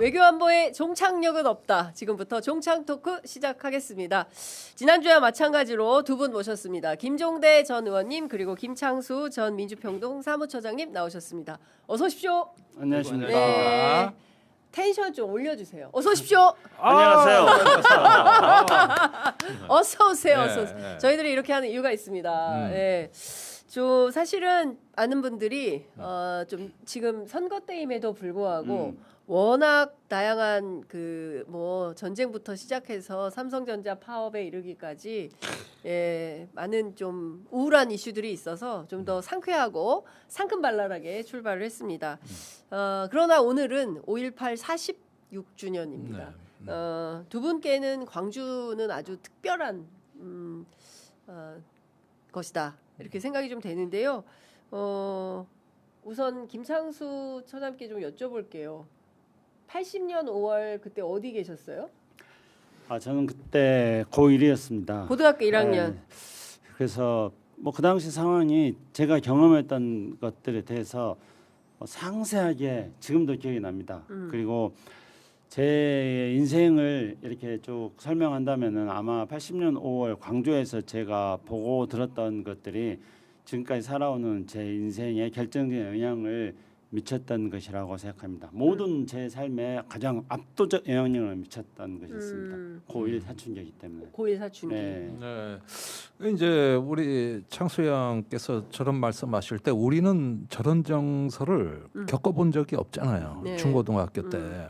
외교안보에 종착역은 없다. 지금부터 종착 토크 시작하겠습니다. 지난주와 마찬가지로 두 분 모셨습니다. 김종대 전 의원님 그리고 김창수 전 민주평동 사무처장님 나오셨습니다. 어서 오십시오. 안녕하십니까. 네. 텐션 좀 올려주세요. 어서 오십시오. 안녕하세요. 어서 오세요. 네, 어서 오세요. 네. 저희들이 이렇게 하는 이유가 있습니다. 네. 좀 사실은 많은 분들이 좀 지금 선거 때임에도 불구하고 워낙 다양한 그 뭐 전쟁부터 시작해서 삼성전자 파업에 이르기까지 많은 좀 우울한 이슈들이 있어서 좀 더 상쾌하고 상큼발랄하게 출발을 했습니다. 그러나 오늘은 5.18 46주년입니다. 두 분께는 광주는 아주 특별한 것이다 이렇게 생각이 좀 되는데요. 우선 김창수 처장께 좀 여쭤볼게요. 80년 5월 그때 어디 계셨어요? 저는 그때 고1이었습니다. 고등학교 1학년. 그래서 뭐 그 당시 상황이 제가 경험했던 것들에 대해서 상세하게 지금도 기억이 납니다. 그리고 제 인생을 이렇게 쭉 설명한다면은 아마 80년 5월 광주에서 제가 보고 들었던 것들이 지금까지 살아오는 제 인생에 결정적인 영향을 미쳤던 것이라고 생각합니다. 모든 제 삶에 가장 압도적 영향력을 미쳤던 것이었습니다. 고1 사춘기이기 때문에. 고1 사춘기. 네. 네. 이제 우리 창수 형께서 저런 말씀하실 때 우리는 저런 정서를 겪어본 적이 없잖아요. 네. 중고등학교 때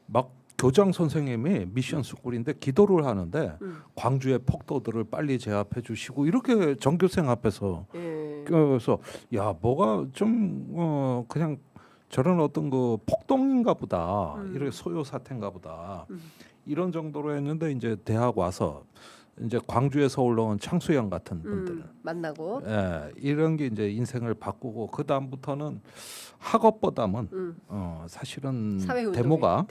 막 교장 선생님이 미션 스쿨인데 기도를 하는데 광주의 폭도들을 빨리 제압해 주시고 이렇게 전교생 앞에서 그래서 야 뭐가 좀 그냥 저런 어떤 그 폭동인가 보다 이렇게 소요 사태인가 보다 이런 정도로 했는데 이제 대학 와서 이제 광주에서 올라온 창수형 같은 분들 만나고 이런 게 이제 인생을 바꾸고 그 다음부터는 학업보다는 사실은 데모가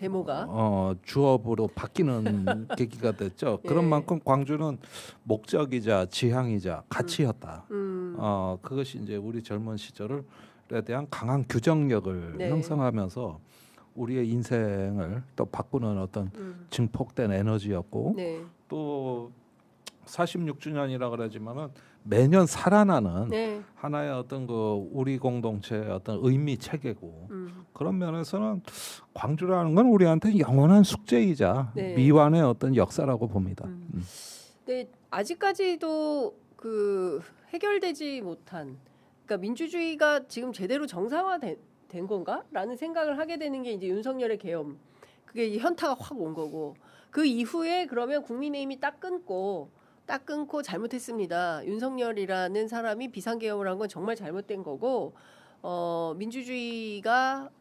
주업으로 바뀌는 계기가 됐죠. 그런 만큼 광주는 목적이자 지향이자 가치였다. 그것이 이제 우리 젊은 시절에 대한 강한 규정력을 형성하면서 우리의 인생을 또 바꾸는 어떤 증폭된 에너지였고 또 46주년이라 그러지만은 매년 살아나는 하나의 어떤 그 우리 공동체의 어떤 의미 체계고 그런 면에서는 광주라는 건 우리한테 영원한 숙제이자 미완의 어떤 역사라고 봅니다. 네, 아직까지도 그 해결되지 못한 그러니까 민주주의가 지금 제대로 정상화된 건가라는 생각을 하게 되는 게 이제 윤석열의 계엄. 그게 현타가 확 온 거고 그 이후에 그러면 국민의힘이 딱 끊고 잘못했습니다. 윤석열이라는 사람이 비상계엄을 한 건 정말 잘못된 거고 민주주의가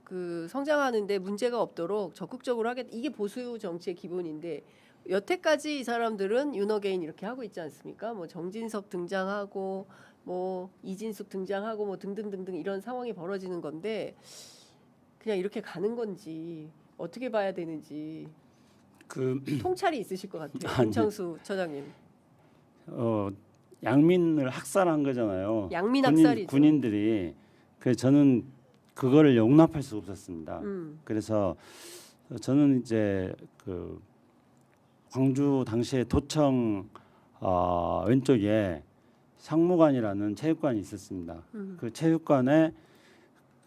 그 성장하는데 문제가 없도록 적극적으로 하겠다. 이게 보수 정치의 기본인데 여태까지 이 사람들은 윤어게인 이렇게 하고 있지 않습니까? 뭐 정진석 등장하고 뭐 이진숙 등장하고 뭐 등등등등 이런 상황이 벌어지는 건데 그냥 이렇게 가는 건지 어떻게 봐야 되는지 통찰이 있으실 것 같아요. 김창수 처장님. 양민을 학살한 거잖아요. 양민 학살이죠. 군인들이. 그래서 저는 그거를 용납할 수 없었습니다. 그래서 저는 이제 그 광주 당시에 도청 왼쪽에 상무관이라는 체육관이 있었습니다. 그 체육관에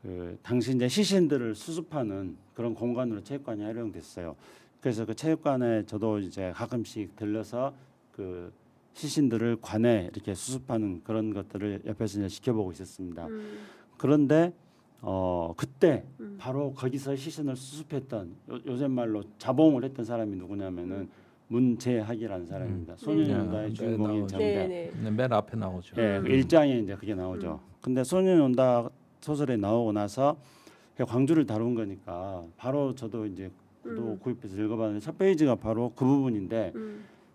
그 당시 이제 시신들을 수습하는 그런 공간으로 체육관이 활용됐어요. 그래서 그 체육관에 저도 이제 가끔씩 들려서 그 시신들을 관에 이렇게 수습하는 그런 것들을 옆에서 이제 지켜보고 있었습니다. 그런데 그때 바로 거기서 시신을 수습했던 요새 말로 자봉을 했던 사람이 누구냐면은 문재학이라는 사람입니다. 소년이 주인공인 장대. 맨 앞에 나오죠. 그 일장에 이제 그게 나오죠. 근데 소년이 온다 소설에 나오고 나서 광주를 다룬 거니까 바로 저도 이제 구입해서 읽어봤는데 첫 페이지가 바로 그 부분인데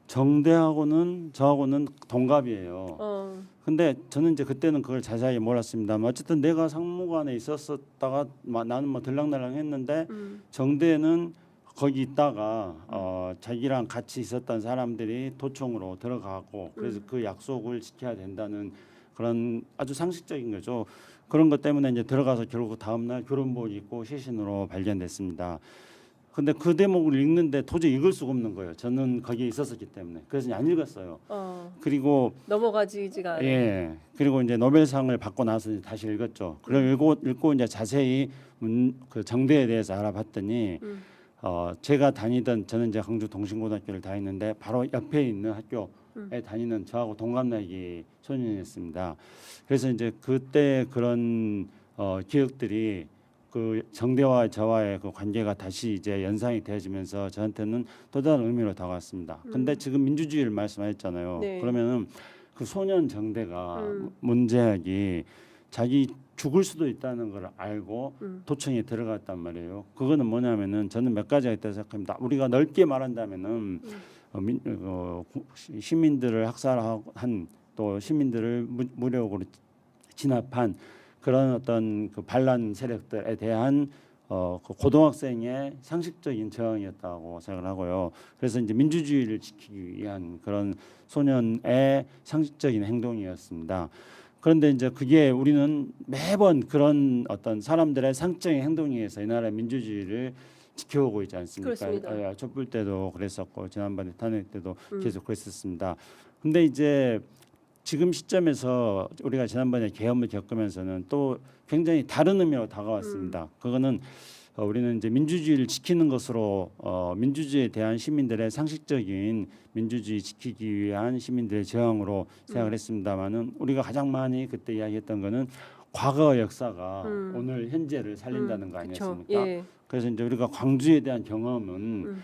정대하고는 저하고는 동갑이에요. 근데 저는 이제 그때는 그걸 자세하게 몰랐습니다만 어쨌든 내가 상무관에 있었다가 나는 뭐 들락날락했는데 정대는 거기 있다가 자기랑 같이 있었던 사람들이 도청으로 들어가고 그래서 그 약속을 지켜야 된다는 그런 아주 상식적인 거죠. 그런 것 때문에 이제 들어가서 결국 다음 날 교련복 입고 시신으로 발견됐습니다. 근데 그 대목을 읽는데 도저히 읽을 수가 없는 거예요. 저는 거기에 있었었기 때문에. 그래서 안 읽었어요. 그리고 넘어가지가 않아요. 예. 그리고 이제 노벨상을 받고 나서 이제 다시 읽었죠. 그리고 읽고 이제 자세히 그 정대에 대해서 알아봤더니 제가 다니던 저는 이제 광주 동신고등학교를 다녔는데 바로 옆에 있는 학교에 다니는 저하고 동갑 나이 소년이었습니다. 그래서 이제 그때 그런 기억들이 그 정대와 저와의 그 관계가 다시 이제 연상이 되어지면서 저한테는 또 다른 의미로 다가왔습니다. 근데 지금 민주주의를 말씀하셨잖아요. 네. 그러면은 그 소년 정대가 문제학이 자기 죽을 수도 있다는 걸 알고 도청에 들어갔단 말이에요. 그거는 뭐냐면은 저는 몇 가지가 있다고 생각합니다. 우리가 넓게 말한다면은 시민들을 학살한 또 시민들을 무력으로 진압한 그런 어떤 그 반란 세력들에 대한 그 고등학생의 상식적인 저항이었다고 생각을 하고요. 그래서 이제 민주주의를 지키기 위한 그런 소년의 상식적인 행동이었습니다. 그런데 이제 그게 우리는 매번 그런 어떤 사람들의 상식적인 행동에 의해서 이 나라의 민주주의를 지켜오고 있지 않습니까? 그렇습니다. 촛불 때도 그랬었고 지난번에 탄핵 때도 계속 그랬었습니다. 근데 이제 지금 시점에서 우리가 지난번에 계엄을 겪으면서는 또 굉장히 다른 의미로 다가왔습니다. 그거는 우리는 이제 민주주의를 지키는 것으로 민주주의에 대한 시민들의 상식적인 민주주의 지키기 위한 시민들의 저항으로 생각을 했습니다만은 우리가 가장 많이 그때 이야기했던 거는 과거 역사가 오늘 현재를 살린다는 거 아니었습니까? 예. 그래서 이제 우리가 광주에 대한 경험은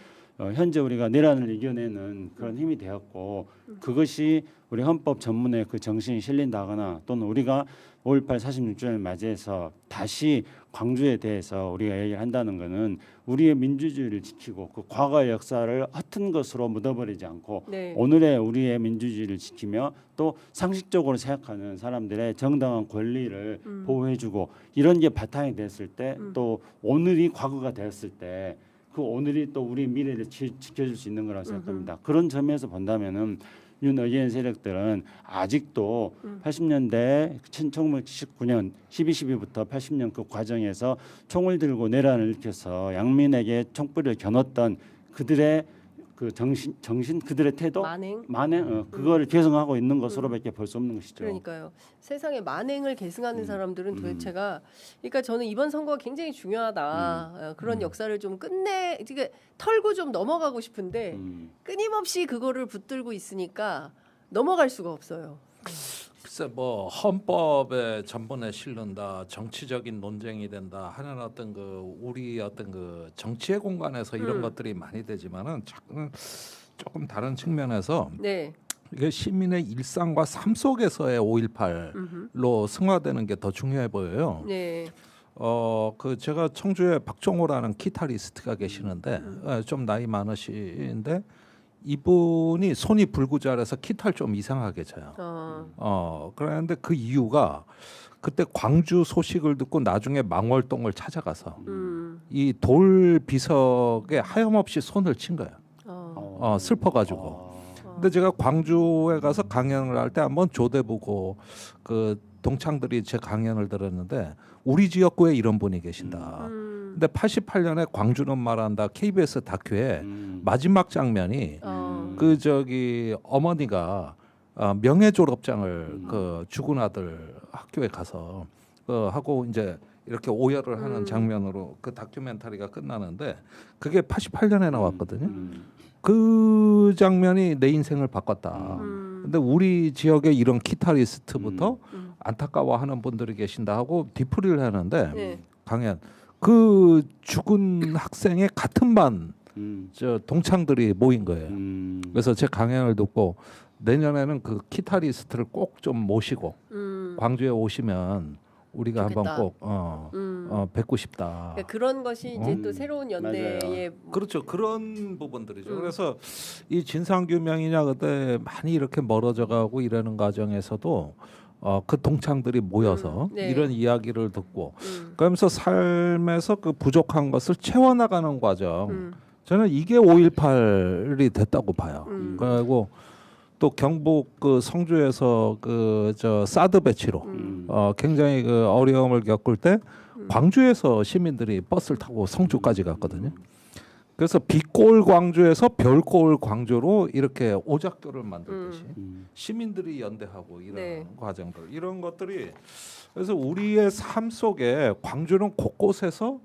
현재 우리가 내란을 이겨내는 그런 힘이 되었고 그것이 우리 헌법 전문의 그 정신이 실린다거나 또는 우리가 5.18 46주년을 맞이해서 다시 광주에 대해서 우리가 얘기를 한다는 것은 우리의 민주주의를 지키고 그 과거의 역사를 허튼 것으로 묻어버리지 않고 네. 오늘의 우리의 민주주의를 지키며 또 상식적으로 생각하는 사람들의 정당한 권리를 보호해주고 이런 게 바탕이 됐을 때 또 오늘이 과거가 되었을 때 그 오늘이 또 우리 미래를 지켜줄 수 있는 거라고 생각합니다. 그런 점에서 본다면은 윤의견 세력들은 아직도 80년대 1979년 12.12부터 80년 그 과정에서 총을 들고 내란을 일으켜서 양민에게 총불을 겨눴던 그들의 그 정신 그들의 태도 만행 그거를 계승하고 있는 것으로밖에 볼 수 없는 것이죠. 그러니까요. 세상에 만행을 계승하는 사람들은 도대체가 그러니까 저는 이번 선거가 굉장히 중요하다. 그런 역사를 좀 그러니까 털고 좀 넘어가고 싶은데 끊임없이 그거를 붙들고 있으니까 넘어갈 수가 없어요. 글쎄 뭐 헌법에 전번에 실른다 정치적인 논쟁이 된다 하는 어떤 그 우리 어떤 그 정치의 공간에서 이런 것들이 많이 되지만은 조금 다른 측면에서 네. 이게 시민의 일상과 삶 속에서의 5.18로 승화되는 게 더 중요해 보여요. 네. 그 제가 청주에 박종호라는 기타리스트가 계시는데 좀 나이 많으신데 이분이 손이 불구자라서 기타를 좀 이상하게 쳐요. 그런데 그 이유가 그때 광주 소식을 듣고 나중에 망월동을 찾아가서 이 돌 비석에 하염없이 손을 친 거예요. 슬퍼가지고. 근데 제가 광주에 가서 강연을 할 때 한번 조대부고 그 동창들이 제 강연을 들었는데 우리 지역구에 이런 분이 계신다. 근데 88년에 광주는 말한다 KBS 다큐에 마지막 장면이 그 저기 어머니가 명예 졸업장을 그 죽은 아들 학교에 가서 하고 이제 이렇게 오열을 하는 장면으로 그 다큐멘터리가 끝나는데 그게 88년에 나왔거든요. 그 장면이 내 인생을 바꿨다. 근데 우리 지역에 이런 기타리스트부터 안타까워하는 분들이 계신다 하고 뒤풀이를 하는데 네. 강연 그 죽은 학생의 같은 반 저 동창들이 모인 거예요. 그래서 제 강연을 듣고 내년에는 그 기타리스트를 꼭 좀 모시고 광주에 오시면 우리가 좋겠다. 한번 꼭 뵙고 싶다. 그러니까 그런 것이 이제 또 새로운 연대의 그렇죠. 그런 부분들이죠. 그래서 이 진상규명이냐 그때 많이 이렇게 멀어져가고 이러는 과정에서도 그 동창들이 모여서 네. 이런 이야기를 듣고 그러면서 삶에서 그 부족한 것을 채워나가는 과정. 저는 이게 5.18이 됐다고 봐요. 그리고 또 경북 그 성주에서 그 저 사드 배치로 굉장히 그 어려움을 겪을 때 광주에서 시민들이 버스를 타고 성주까지 갔거든요. 그래서 빛골 광주에서 별골 광주로 이렇게 오작교를 만들듯이 시민들이 연대하고 이런 네. 과정들 이런 것들이 그래서 우리의 삶 속에 광주는 곳곳에서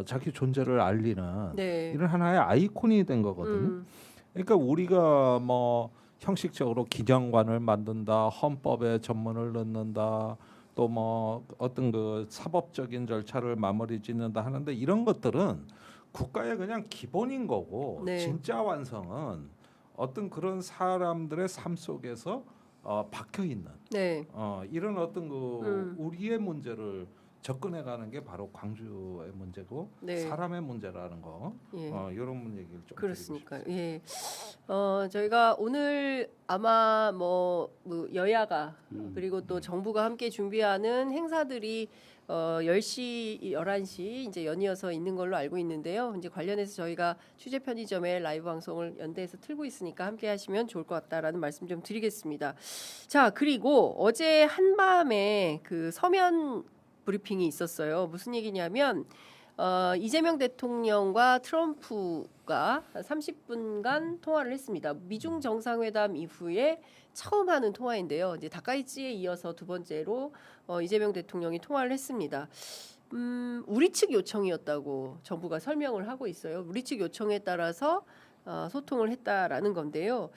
자기 존재를 알리는 네. 이런 하나의 아이콘이 된 거거든요. 그러니까 우리가 뭐 형식적으로 기념관을 만든다, 헌법에 전문을 넣는다, 또 뭐 어떤 그 사법적인 절차를 마무리 짓는다 하는데 이런 것들은 국가의 그냥 기본인 거고 네. 진짜 완성은 어떤 그런 사람들의 삶 속에서 박혀 있는 네. 이런 어떤 그 우리의 문제를 접근해가는 게 바로 광주의 문제고 네. 사람의 문제라는 거 예. 이런 얘기를 좀 그렇습니까? 드리고 예. 저희가 오늘 아마 뭐 여야가 그리고 또 정부가 함께 준비하는 행사들이 10시, 11시 이제 연이어서 있는 걸로 알고 있는데요. 이제 관련해서 저희가 취재 편의점에 라이브 방송을 연대해서 틀고 있으니까 함께 하시면 좋을 것 같다라는 말씀 좀 드리겠습니다. 자, 그리고 어제 한밤에 그 서면 브리핑이 있었어요. 무슨 얘기냐면 이재명 대통령과 트럼프가 30분간 통화를 했습니다. 미중 정상회담 이후에 처음 하는 통화인데요. 이제 다카이치에 이어서 두 번째로 이재명 대통령이 통화를 했습니다. 우리 측 요청이었다고 정부가 설명을 하고 있어요. 우리 측 요청에 따라서 소통을 했다라는 건데요.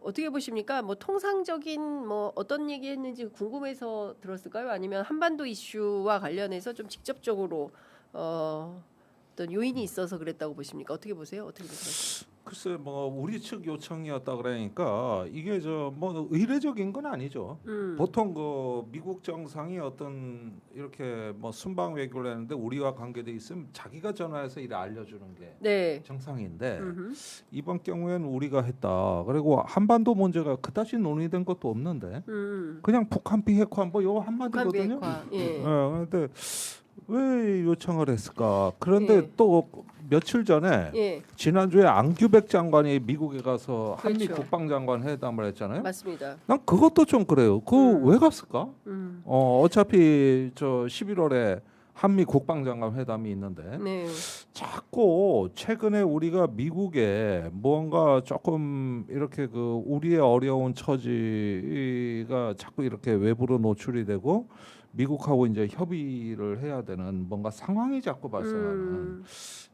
어떻게 보십니까? 뭐 통상적인 뭐 어떤 얘기했는지 궁금해서 들었을까요? 아니면 한반도 이슈와 관련해서 좀 직접적으로 어떤 요인이 있어서 그랬다고 보십니까? 어떻게 보세요? 어떻게 보세요? 글쎄 뭐 우리 측 요청이었다 그러니까 이게 저 뭐 의례적인 건 아니죠. 보통 그 미국 정상이 어떤 이렇게 뭐 순방 외교를 했는데 우리와 관계돼 있으면 자기가 전화해서 이를 알려주는 게 네. 정상인데 이번 경우에는 우리가 했다. 그리고 한반도 문제가 그다지 논의된 것도 없는데 그냥 북한 비핵화 뭐 요 한마디거든요. 북한 비핵화. 예. 그런데 왜 요청을 했을까? 그런데 예. 또 며칠 전에 예. 지난주에 앙규백 장관이 미국에 가서 한미 그렇죠. 국방장관 회담을 했잖아요. 맞습니다. 난 그것도 좀 그래요. 그 왜 갔을까? 음. 어차피 저 11월에 한미 국방장관 회담이 있는데 네. 자꾸 최근에 우리가 미국에 뭔가 조금 이렇게 그 우리의 어려운 처지가 자꾸 이렇게 외부로 노출이 되고 미국하고 이제 협의를 해야 되는 뭔가 상황이 자꾸 발생하는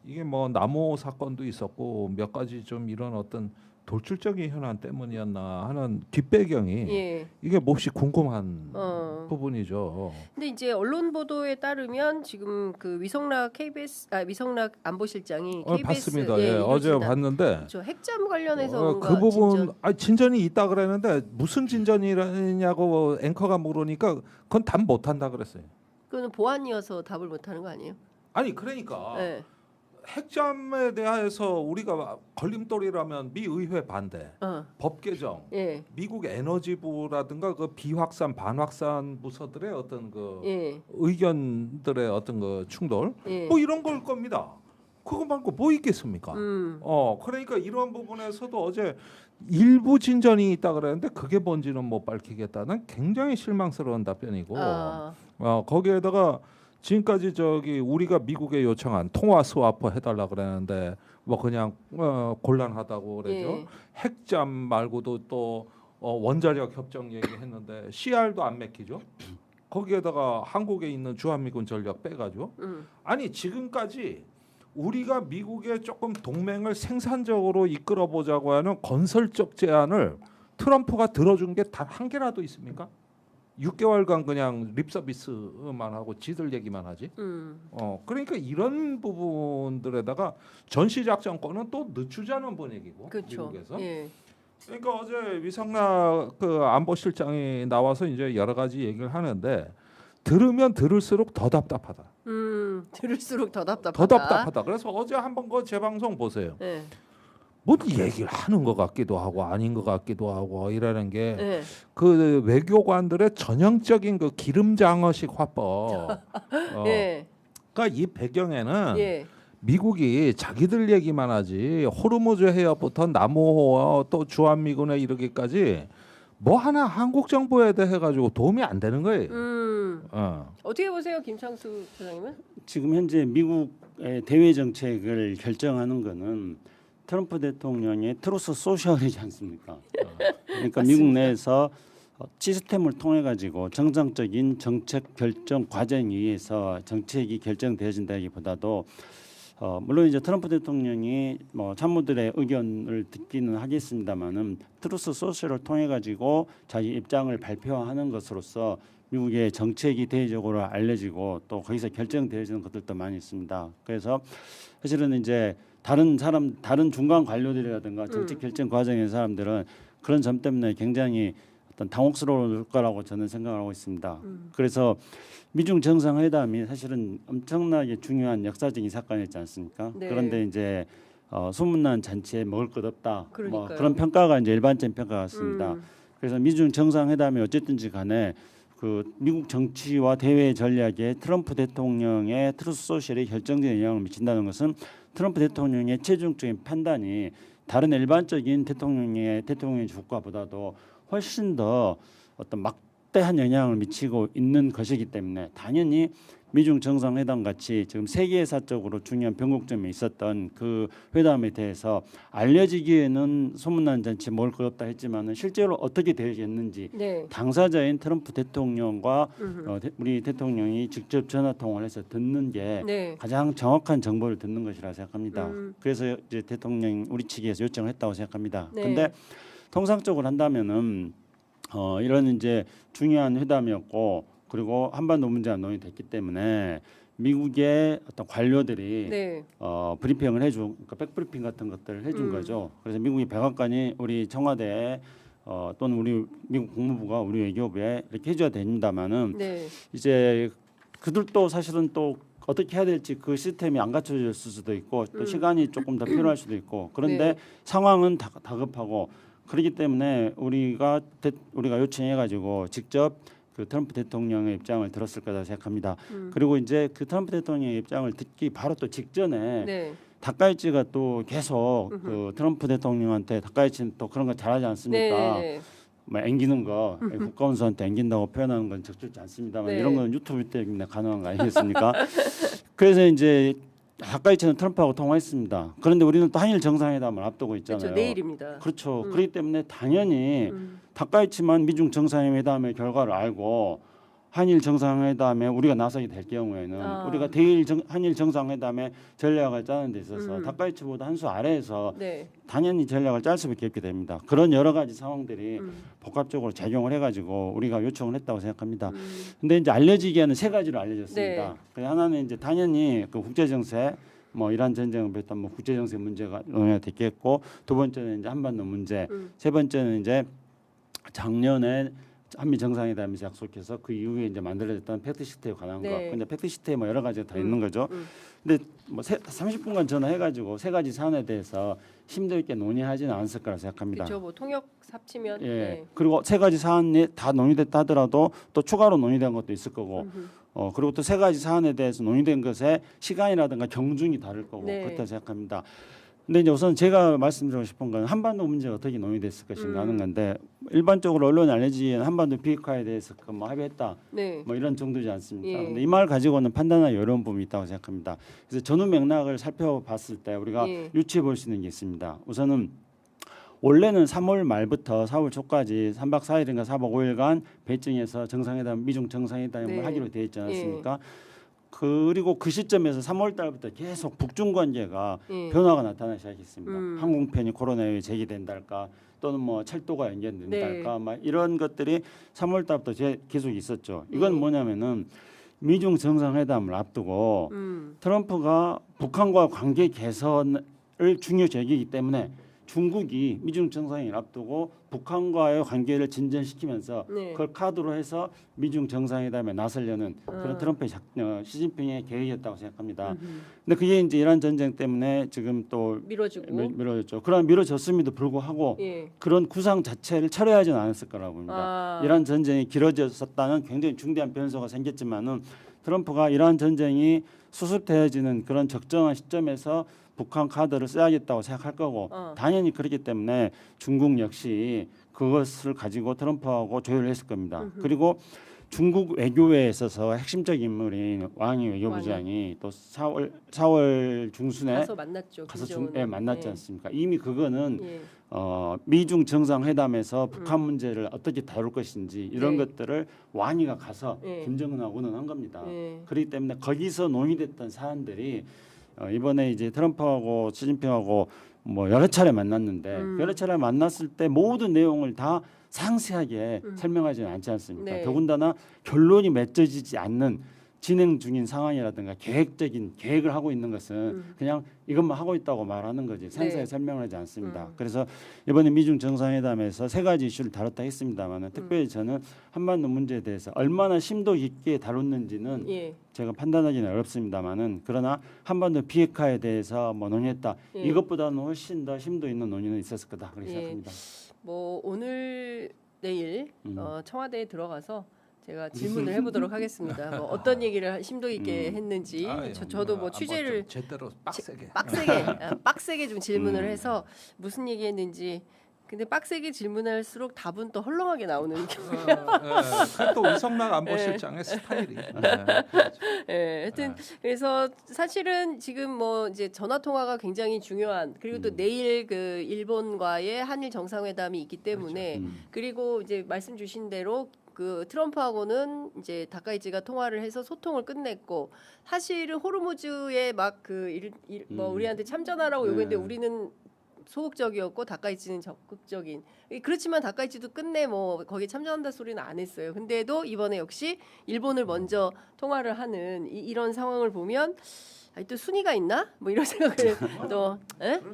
이게 뭐 남호 사건도 있었고 몇 가지 좀 이런 어떤 돌출적인 현안 때문이었나 하는 뒷배경이 예. 이게 몹시 궁금한 부분이죠. 근데 이제 언론 보도에 따르면 지금 그 위성락 위성락 안보실장이 KBS 봤습니다. 예, 어제 봤는데 저 핵잠 관련해서 뭔가 그 부분 진전. 진전이 있다 그랬는데 무슨 진전이냐고 앵커가 물으니까 그건 답 못한다 그랬어요. 그거는 보안이어서 답을 못하는 거 아니에요? 아니 그러니까 네. 핵잠에 대해서 우리가 걸림돌이라면 미 의회 반대, 법 개정, 예. 미국 에너지부라든가 그 비확산 반확산 부서들의 어떤 그 예. 의견들의 어떤 그 충돌, 예. 뭐 이런 걸 겁니다. 그거 말고 뭐 있겠습니까? 음. 그러니까 이런 부분에서도 어제 일부 진전이 있다 그랬는데 그게 뭔지는 못 밝히겠다는 굉장히 실망스러운 답변이고, 거기에다가 지금까지 저기 우리가 미국에 요청한 통화 스와프 해달라 그랬는데 뭐 그냥 곤란하다고 그러죠. 예. 핵잠 말고도 또 원자력 협정 얘기했는데 CR도 안 맥히죠. 거기에다가 한국에 있는 주한미군 전력 빼가지고 아니 지금까지 우리가 미국에 조금 동맹을 생산적으로 이끌어 보자고 하는 건설적 제안을 트럼프가 들어준 게 단 한 개라도 있습니까? 6개월간 그냥 립 서비스만 하고 지들 얘기만 하지. 그러니까 이런 부분들에다가 전시 작전권은 또 늦추자는 분위기고 그렇죠. 미국에서. 예. 그러니까 어제 위성락 그 안보실장이 나와서 이제 여러 가지 얘기를 하는데 들으면 들을수록 더 답답하다. 들을수록 더 답답하다. 더 답답하다. 그래서 어제 한번 그 재방송 보세요. 예. 뭐 얘기를 하는 것 같기도 하고 아닌 것 같기도 하고 이라는 게 예. 그 외교관들의 전형적인 그 기름장어식 화법. 예. 그러니까 이 배경에는 예. 미국이 자기들 얘기만 하지 호르무즈 해협부터 남호와 또 주한미군에 이르기까지 뭐 하나 한국 정부에 대해 가지고 도움이 안 되는 거예요. 어떻게 보세요, 김창수 소장님은? 지금 현재 미국의 대외 정책을 결정하는 거는 트럼프 대통령의 트루스 소셜이지 않습니까? 그러니까 미국 내에서 시스템을 통해 가지고 정상적인 정책 결정 과정에 의해서 정책이 결정되어진다기보다도 물론 이제 트럼프 대통령이 뭐 참모들의 의견을 듣기는 하겠습니다만은 트루스 소셜을 통해 가지고 자기 입장을 발표하는 것으로서 미국의 정책이 대외적으로 알려지고 또 거기서 결정되어지는 것들도 많이 있습니다. 그래서 사실은 이제 다른 중간 관료들이라든가 정책 결정 과정의 사람들은 그런 점 때문에 굉장히 어떤 당혹스러울 거라고 저는 생각을 하고 있습니다. 그래서 미중 정상회담이 사실은 엄청나게 중요한 역사적인 사건이었지 않습니까? 네. 그런데 이제 소문난 잔치에 먹을 것 없다. 뭐 그러니까요. 그런 평가가 이제 일반적인 평가였습니다. 그래서 미중 정상회담이 어쨌든지 간에 그 미국 정치와 대외 전략에 트럼프 대통령의 트루스 소셜이 결정적인 영향을 미친다는 것은 트럼프 대통령의 최종적인 판단이 다른 일반적인 대통령의 주가보다도 훨씬 더 어떤 막대한 영향을 미치고 있는 것이기 때문에 당연히 미중 정상회담 같이 지금 세계사적으로 중요한 변곡점에 있었던 그 회담에 대해서 알려지기에는 소문난 잔치 먹을 것 없다 했지만은 실제로 어떻게 되겠는지 네. 당사자인 트럼프 대통령과 우리 대통령이 직접 전화 통화를 해서 듣는 게 네. 가장 정확한 정보를 듣는 것이라 생각합니다. 그래서 이제 대통령 우리 측에서 요청을 했다고 생각합니다. 네. 근데 통상적으로 한다면은 이런 이제 중요한 회담이었고 그리고 한반도 문제가 논의됐기 때문에 미국의 어떤 관료들이 네. 브리핑을 해준 그러니까 백브리핑 같은 것들을 해준 거죠. 그래서 미국의 백악관이 우리 청와대에 또는 우리 미국 국무부가 우리 외교부에 이렇게 해줘야 됩니다만은 네. 이제 그들도 사실은 또 어떻게 해야 될지 그 시스템이 안 갖춰졌을 수도 있고 또 시간이 조금 더 필요할 수도 있고 그런데 네. 상황은 다급하고 그렇기 때문에 우리가 요청해가지고 직접 그 트럼프 대통령의 입장을 들었을 거다 생각합니다. 그리고 이제 그 트럼프 대통령의 입장을 듣기 바로 또 직전에 네. 다카이치가 또 계속 그 트럼프 대통령한테 다카이치는 또 그런 거 잘하지 않습니까? 네. 뭐 앵기는 거 국가원수한테 앵긴다고 표현하는 건 적절치 않습니다만 네. 이런 건 유튜브 때문에 가능한 거 아니겠습니까? 그래서 이제 다카이치는 트럼프하고 통화했습니다. 그런데 우리는 또 한일 정상회담을 앞두고 있잖아요. 그렇죠. 내일입니다. 그렇죠. 그렇기 때문에 당연히 다카이치만 미중 정상회담의 결과를 알고 한일 정상회담에 우리가 나서게 될 경우에는 우리가 한일 정상회담의 전략을 짜는 데 있어서 다카이치보다 한 수 아래에서 네. 당연히 전략을 짤 수밖에 없게 됩니다. 그런 여러 가지 상황들이 복합적으로 작용을 해가지고 우리가 요청을 했다고 생각합니다. 근데 이제 알려지기에는 세 가지로 알려졌습니다. 네. 그 하나는 이제 당연히 그 국제 정세, 뭐 이란 전쟁을 비롯한 뭐 국제 정세 문제가 논의가 됐겠고, 두 번째는 이제 한반도 문제, 세 번째는 이제 작년에 한미 정상회담에서 약속해서 그 이후에 이제 만들어졌던 팩트 시트에 관한 네. 거. 근데 팩트 시트에 뭐 여러 가지가 다 있는 거죠. 근데 뭐 30분간 전화해가지고 세 가지 사안에 대해서 심도 있게 논의하지는 않았을 거라 생각합니다. 그렇죠. 뭐 통역 합치면 예. 네. 그리고 세 가지 사안이 다 논의됐다 하더라도 또 추가로 논의된 것도 있을 거고, 그리고 또 세 가지 사안에 대해서 논의된 것에 시간이라든가 경중이 다를 거고 네. 그렇다 생각합니다. 근데 이제 우선 제가 말씀드리고 싶은 건 한반도 문제가 어떻게 논의됐을 것인가 하는 건데, 일반적으로 언론에 알려진 한반도 비핵화에 대해서 뭐 합의했다 네. 뭐 이런 정도지 않습니까? 예. 근데 이 말 가지고는 판단하기 어려운 부분이 있다고 생각합니다. 그래서 전후 맥락을 살펴봤을 때 우리가 예. 유추해 볼 수 있는 게 있습니다. 우선은 원래는 3월 말부터 4월 초까지 3박 4일인가 4박 5일간 베이징에서 정상회담, 미중 정상회담을 네. 하기로 되어 있지 않았습니까? 그리고 그 시점에서 3월 달부터 계속 북중 관계가 예. 변화가 나타나기 시작했습니다. 항공편이 코로나에 제기된달까, 또는 뭐 철도가 연결된달까, 막 이런 것들이 3월 달부터 계속 있었죠. 이건 뭐냐면은 미중 정상회담을 앞두고 트럼프가 북한과 관계 개선을 중요 제기이기 때문에 중국이 미중 정상회담을 앞두고 북한과의 관계를 진전시키면서 네. 그걸 카드로 해서 미중 정상회담에 나서려는 그런 트럼프의 시진핑의 계획이었다고 생각합니다. 근데 그게 이제 이란 전쟁 때문에 지금 또 미뤄지고 미뤄졌죠. 그런 미뤄졌음에도 불구하고 예. 그런 구상 자체를 철회하지는 않았을 거라고 봅니다. 이란 전쟁이 길어졌었다는 굉장히 중대한 변수가 생겼지만은 트럼프가 이란 전쟁이 수습되어지는 그런 적정한 시점에서 북한 카드를 써야겠다고 생각할 거고 당연히 그렇기 때문에 중국 역시 그것을 가지고 트럼프하고 조율을 했을 겁니다. 그리고 중국 외교에 있어서 핵심적 인물인 왕이 외교부장이 또 4월 중순에 가서 만났죠. 만났지 않습니까? 이미 그거는 미중 정상회담에서 북한 문제를 어떻게 다룰 것인지 이런 것들을 왕이가 가서 김정은하고 의논한 겁니다. 그렇기 때문에 거기서 논의됐던 사안들이 이번에 이제 트럼프하고 시진핑하고 뭐 여러 차례 만났는데 여러 차례 만났을 때 모든 내용을 다 상세하게 설명하지는 않지 않습니까? 더군다나 결론이 맺어지지 않는 진행 중인 상황이라든가 계획을 하고 있는 것은 그냥 이것만 하고 있다고 말하는 거지 상세히 설명을 하지 않습니다. 그래서 이번에 미중 정상회담에서 세 가지 이슈를 다뤘다 했습니다만 특별히 저는 한반도 문제에 대해서 얼마나 심도 깊게 다뤘는지는 제가 판단하기는 어렵습니다만은 그러나 한반도 비핵화에 대해서 뭐 논의했다 이것보다는 훨씬 더 심도 있는 논의는 있었을 거다 그렇게 생각합니다. 뭐 오늘 내일 청와대에 들어가서 제가 질문을 해보도록 하겠습니다. 뭐 어떤 얘기를 심도 있게 했는지 저도 뭐 취재를 제대로 빡세게 좀 질문을 해서 무슨 얘기했는지. 근데 빡세게 질문할수록 답은 또 헐렁하게 나오는 또 이성락 안보실장의 스타일이. 하여튼 그래서 사실은 지금 뭐 이제 전화 통화가 굉장히 중요한 그리고 또 내일 그 일본과의 한일 정상회담이 있기 때문에 그리고 이제 말씀 주신 대로 그 트럼프하고는 이제 다카이치가 통화를 해서 소통을 끝냈고 사실은 호르무즈에 막 뭐 우리한테 참전하라고 요구했는데 우리는 소극적이었고 다카이치는 적극적인. 그렇지만 다카이치도 끝내 뭐 거기에 참전한다 소리는 안 했어요. 근데도 이번에 역시 일본을 먼저 통화를 하는 이런 상황을 보면 또 순위가 있나? 뭐 이런 생각을 또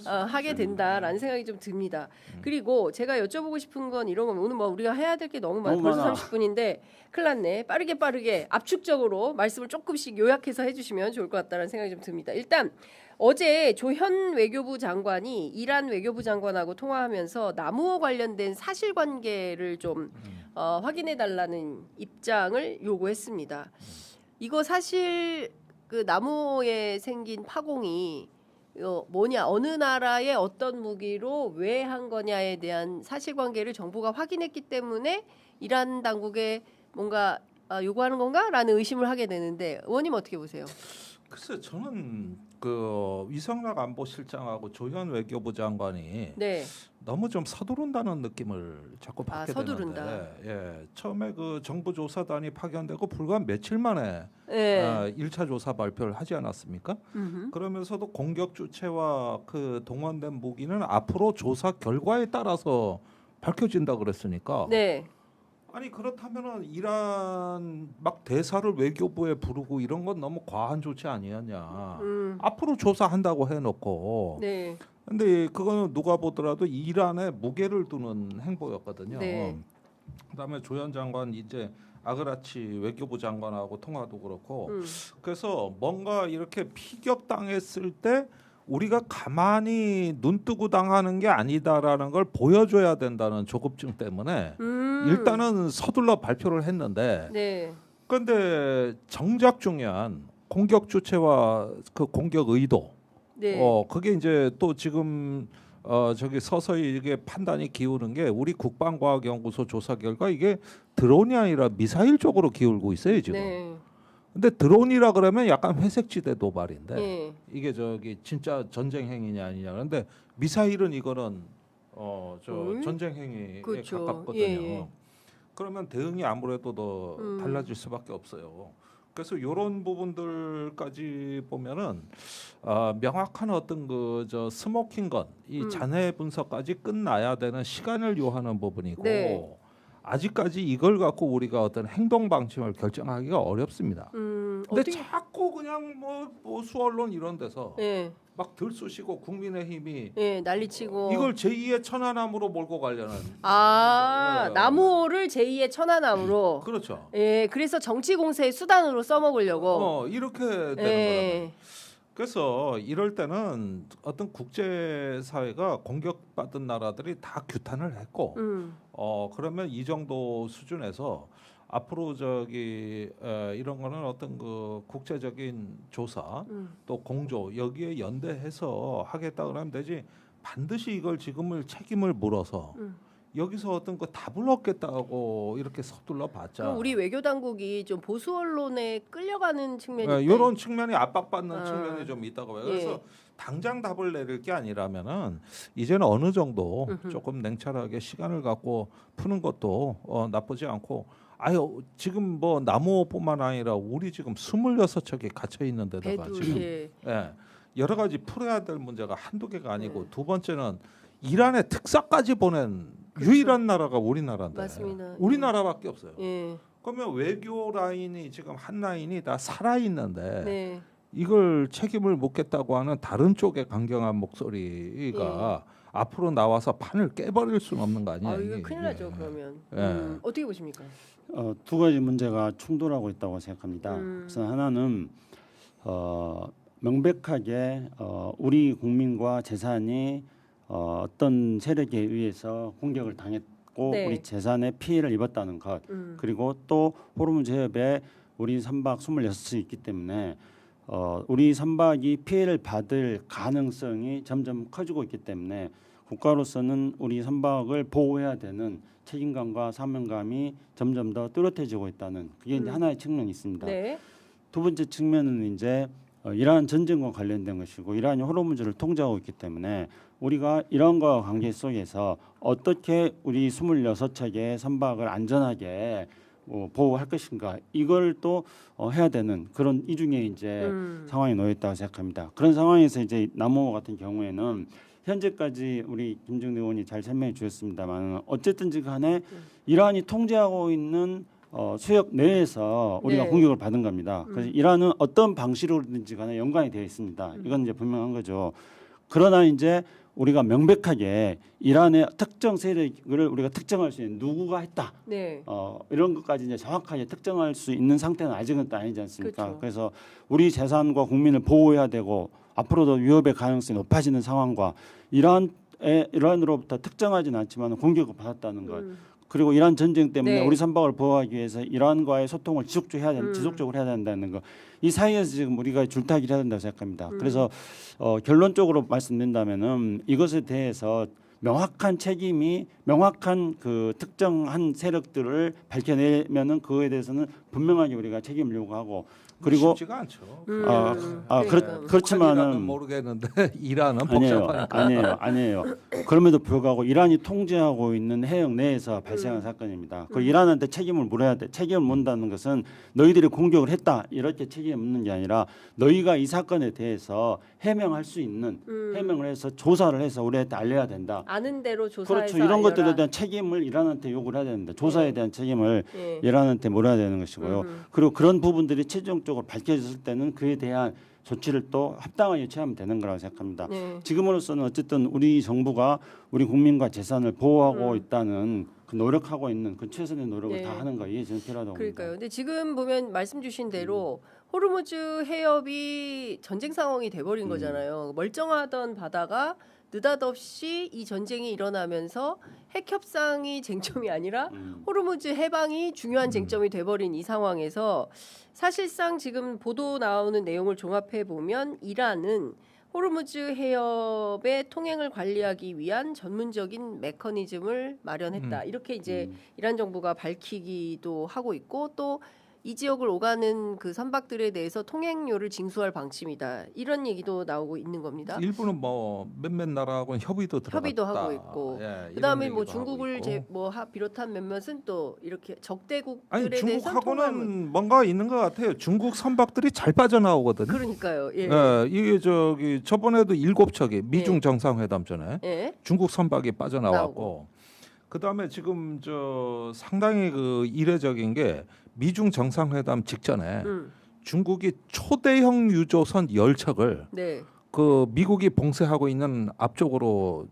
하게 된다라는 생각이 좀 듭니다. 그리고 제가 여쭤보고 싶은 건 이런 겁니다. 오늘 뭐 우리가 해야 될 게 너무 많아. 벌써 30분인데 큰일 났네. 빠르게 압축적으로 말씀을 조금씩 요약해서 해주시면 좋을 것 같다는 생각이 좀 듭니다. 일단 어제 조현 외교부 장관이 이란 외교부 장관하고 통화하면서 나무호 관련된 사실관계를 좀 확인해달라는 입장을 요구했습니다. 이거 사실 그 나무호에 생긴 파공이 어느 나라의 어떤 무기로 왜 한 거냐에 대한 사실관계를 정부가 확인했기 때문에 이란 당국에 뭔가 요구하는 건가라는 의심을 하게 되는데 의원님 어떻게 보세요? 글쎄 저는 그 이성락 안보실장하고 조현 외교부 장관이 너무 좀 서두른다는 느낌을 자꾸 받게 되는데 처음에 그 정부 조사단이 파견되고 불과 며칠 만에 1차 조사 발표를 하지 않았습니까? 그러면서도 공격 주체와 그 동원된 무기는 앞으로 조사 결과에 따라서 밝혀진다 그랬으니까 아니 그렇다면은 이란 막 대사를 외교부에 부르고 이런 건 너무 과한 조치 아니었냐. 앞으로 조사한다고 해놓고. 근데 그거는 누가 보더라도 이란에 무게를 두는 행보였거든요. 그다음에 조현 장관 이제 아그라치 외교부 장관하고 통화도 그렇고. 그래서 뭔가 이렇게 피격당했을 때 우리가 가만히 눈 뜨고 당하는 게 아니다라는 걸 보여줘야 된다는 조급증 때문에 일단은 서둘러 발표를 했는데 그런데 정작 중요한 공격 주체와 그 공격 의도 그게 이제 또 지금 저기 서서히 이게 판단이 기우는 게 우리 국방과학연구소 조사 결과 이게 드론이 아니라 미사일 쪽으로 기울고 있어요 지금. 근데 드론이라 그러면 약간 회색지대 도발인데 이게 저기 진짜 전쟁 행위냐 아니냐. 그런데 미사일은 이거는 전쟁 행위에 가깝거든요. 그러면 대응이 아무래도 더 달라질 수밖에 없어요. 그래서 이런 부분들까지 보면은 명확한 어떤 그 스모킹 건 이 잔해 분석까지 끝나야 되는 시간을 요하는 부분이고. 아직까지 이걸 갖고 우리가 어떤 행동 방침을 결정하기가 어렵습니다. 근데 자꾸 그냥 뭐 보수 언론 이런 데서 막 들쑤시고 국민의힘이 난리치고 이걸 제2의 천안함으로 몰고 가려는 나무호를 제2의 천안함으로 그렇죠. 그래서 정치 공세의 수단으로 써먹으려고 이렇게 되는 거라면. 그래서 이럴 때는 어떤 국제사회가 공격받은 나라들이 다 규탄을 했고 그러면 이 정도 수준에서 앞으로 이런 거는 어떤 그 국제적인 조사 또 공조 여기에 연대해서 하겠다 그러면 되지 반드시 이걸 지금을 책임을 물어서 여기서 어떤 거 답을 얻겠다고 이렇게 서둘러 봤자 그럼 우리 외교 당국이 좀 보수 언론에 끌려가는 측면이 이런 측면이 압박받는 측면이 좀 있다고 봐요. 그래서 예. 당장 답을 내릴 게 아니라면은 이제는 어느 정도 조금 냉철하게 시간을 갖고 푸는 것도 나쁘지 않고 아유 지금 뭐 남호뿐만 아니라 우리 지금 26척이 갇혀 있는 데다가 배도 지금 예. 여러 가지 풀어야 될 문제가 한두 개가 아니고 두 번째는 이란에 특사까지 보낸 그렇죠. 유일한 나라가 우리나라인데 맞습니다. 우리나라밖에 없어요. 예. 그러면 외교 라인이 지금 한 라인이 다 살아 있는데 네. 이걸 책임을 묻겠다고 하는 다른 쪽의 강경한 목소리가 앞으로 나와서 판을 깨버릴 수는 없는 거 아니에요? 아, 이거 큰일 나죠. 그러면 어떻게 보십니까? 두 가지 문제가 충돌하고 있다고 생각합니다. 우선 하나는 명백하게 우리 국민과 재산이 어떤 세력에 의해서 공격을 당했고 네. 우리 재산에 피해를 입었다는 것 그리고 또 호르무즈 해협에 우리 선박 26척이 있기 때문에 우리 선박이 피해를 받을 가능성이 점점 커지고 있기 때문에 국가로서는 우리 선박을 보호해야 되는 책임감과 사명감이 점점 더 뚜렷해지고 있다는 그게 이제 하나의 측면이 있습니다. 네. 두 번째 측면은 이제 이란 전쟁과 관련된 것이고 이란이 호르무즈를 통제하고 있기 때문에 우리가 이란과 관계 속에서 어떻게 우리 26척의 선박을 안전하게 보호할 것인가 이걸 또 해야 되는 그런 이중에 이제 상황이 놓여 있다고 생각합니다. 그런 상황에서 이제 남호 같은 경우에는 현재까지 우리 김정대 의원이 잘 설명해 주셨습니다만 어쨌든지 간에 이란이 통제하고 있는 수역 내에서 우리가 네. 공격을 받은 겁니다. 그래서 이란은 어떤 방식으로든지 간에 연관이 되어 있습니다. 이건 이제 분명한 거죠. 그러나 이제 우리가 명백하게 이란의 특정 세력을 우리가 특정할 수 있는 누구가 했다. 네. 이런 것까지 이제 정확하게 특정할 수 있는 상태는 아직은 또 아니지 않습니까? 그렇죠. 그래서 우리 재산과 국민을 보호해야 되고 앞으로도 위협의 가능성이 높아지는 상황과 이란으로부터 특정하지는 않지만 공격을 받았다는 것. 그리고 이란 전쟁 때문에 네. 우리 선박을 보호하기 위해서 이란과의 소통을 지속적으로 해야 된다는 거. 이 사이에서 지금 우리가 줄타기를 해야 된다고 생각합니다. 그래서 결론적으로 말씀드린다면은 이것에 대해서 명확한 그 특정한 세력들을 밝혀내면은 그거에 대해서는 분명하게 우리가 책임을 요구하고 그리고 쉽지가 않죠. 그러니까. 그렇지만은 모르겠는데 이란은 아니에요, 복잡하니까. 아니에요. 그럼에도 불구하고 이란이 통제하고 있는 해역 내에서 발생한 사건입니다. 그 이란한테 책임을 물어야 돼. 책임을 묻는다는 것은 너희들이 공격을 했다 이렇게 책임을 묻는 게 아니라 너희가 이 사건에 대해서 해명할 수 있는 해명을 해서 조사를 해서 우리한테 알려야 된다. 아는 대로 조사해서 그렇죠. 이런 것들에 알려라. 대한 책임을 이란한테 요구를 해야 됩니다. 조사에 대한 책임을 예. 이란한테 물어야 되는 것이고요. 그리고 그런 부분들이 최종적으로 밝혀졌을 때는 그에 대한 조치를 또 합당하게 취하면 되는 거라고 생각합니다. 네. 지금으로서는 어쨌든 우리 정부가 우리 국민과 재산을 보호하고 있다는 그 노력하고 있는 그 최선의 노력을 네. 다 하는 거 이게 저는 필요하다고 그러니까요. 봅니다. 근데 지금 보면 말씀 주신 대로 호르무즈 해협이 전쟁 상황이 돼버린 거잖아요. 멀쩡하던 바다가 느닷없이 이 전쟁이 일어나면서 핵 협상이 쟁점이 아니라 호르무즈 해방이 중요한 쟁점이 돼버린 이 상황에서 사실상 지금 보도 나오는 내용을 종합해 보면 이란은 호르무즈 해협의 통행을 관리하기 위한 전문적인 메커니즘을 마련했다. 이렇게 이제 이란 정부가 밝히기도 하고 있고 또 이 지역을 오가는 그 선박들에 대해서 통행료를 징수할 방침이다. 이런 얘기도 나오고 있는 겁니다. 일부는 뭐 몇몇 나라하고는 협의도 들어갔다. 협의도 하고 있고 예, 그다음에 이런 뭐 얘기도 하고 중국을 있고. 비롯한 몇몇은 또 이렇게 적대국들에 아니 대해서 통합을 중국하고는 뭔가 있는 것 같아요. 중국 선박들이 잘 빠져나오거든요. 그러니까요. 예. 이게 저번에도 7척이 미중 예. 정상회담 전에 예. 중국 선박이 빠져나왔고 나오고. 그다음에 지금 상당히 그 이례적인 게 미중 정상회담 직전에 중국이 초대형 유조선 10척을 네. 그 미국이 봉쇄하고 있는 앞쪽으로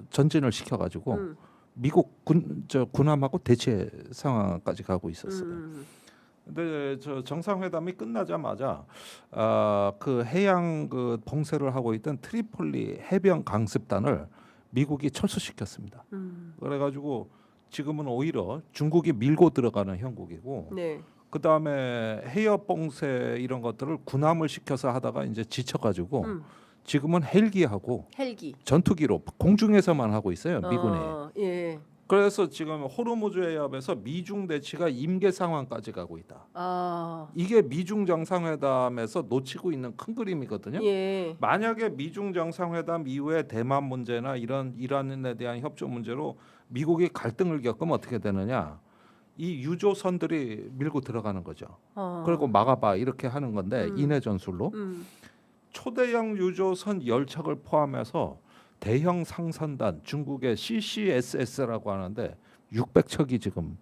전진을 시켜가지고 미국 군함하고 대치 상황까지 가고 있었어요. 근데 정상회담이 끝나자마자 그 해양 그 봉쇄를 하고 있던 트리폴리 해병 강습단을 미국이 철수시켰습니다. 그래가지고 지금은 오히려 중국이 밀고 들어가는 형국이고 네. 그다음에 해협 봉쇄 이런 것들을 군함을 시켜서 하다가 이제 지쳐가지고 지금은 헬기하고 헬기. 전투기로 공중에서만 하고 있어요 미군이. 예. 그래서 지금 호르무즈 해협에서 미중 대치가 임계 상황까지 가고 있다. 이게 미중 정상회담에서 놓치고 있는 큰 그림이거든요. 예. 만약에 미중 정상회담 이후에 대만 문제나 이런 이란에 대한 협조 문제로 미국이 갈등을 겪으면 어떻게 되느냐? 이 유조선들이 밀고 들어가는 거죠. 그리고 막아봐 이렇게 하는 건데 인해 전술로 초대형 유조선 10척을 포함해서 대형 상선단 중국의 CCSS라고 하는데 600척이 지금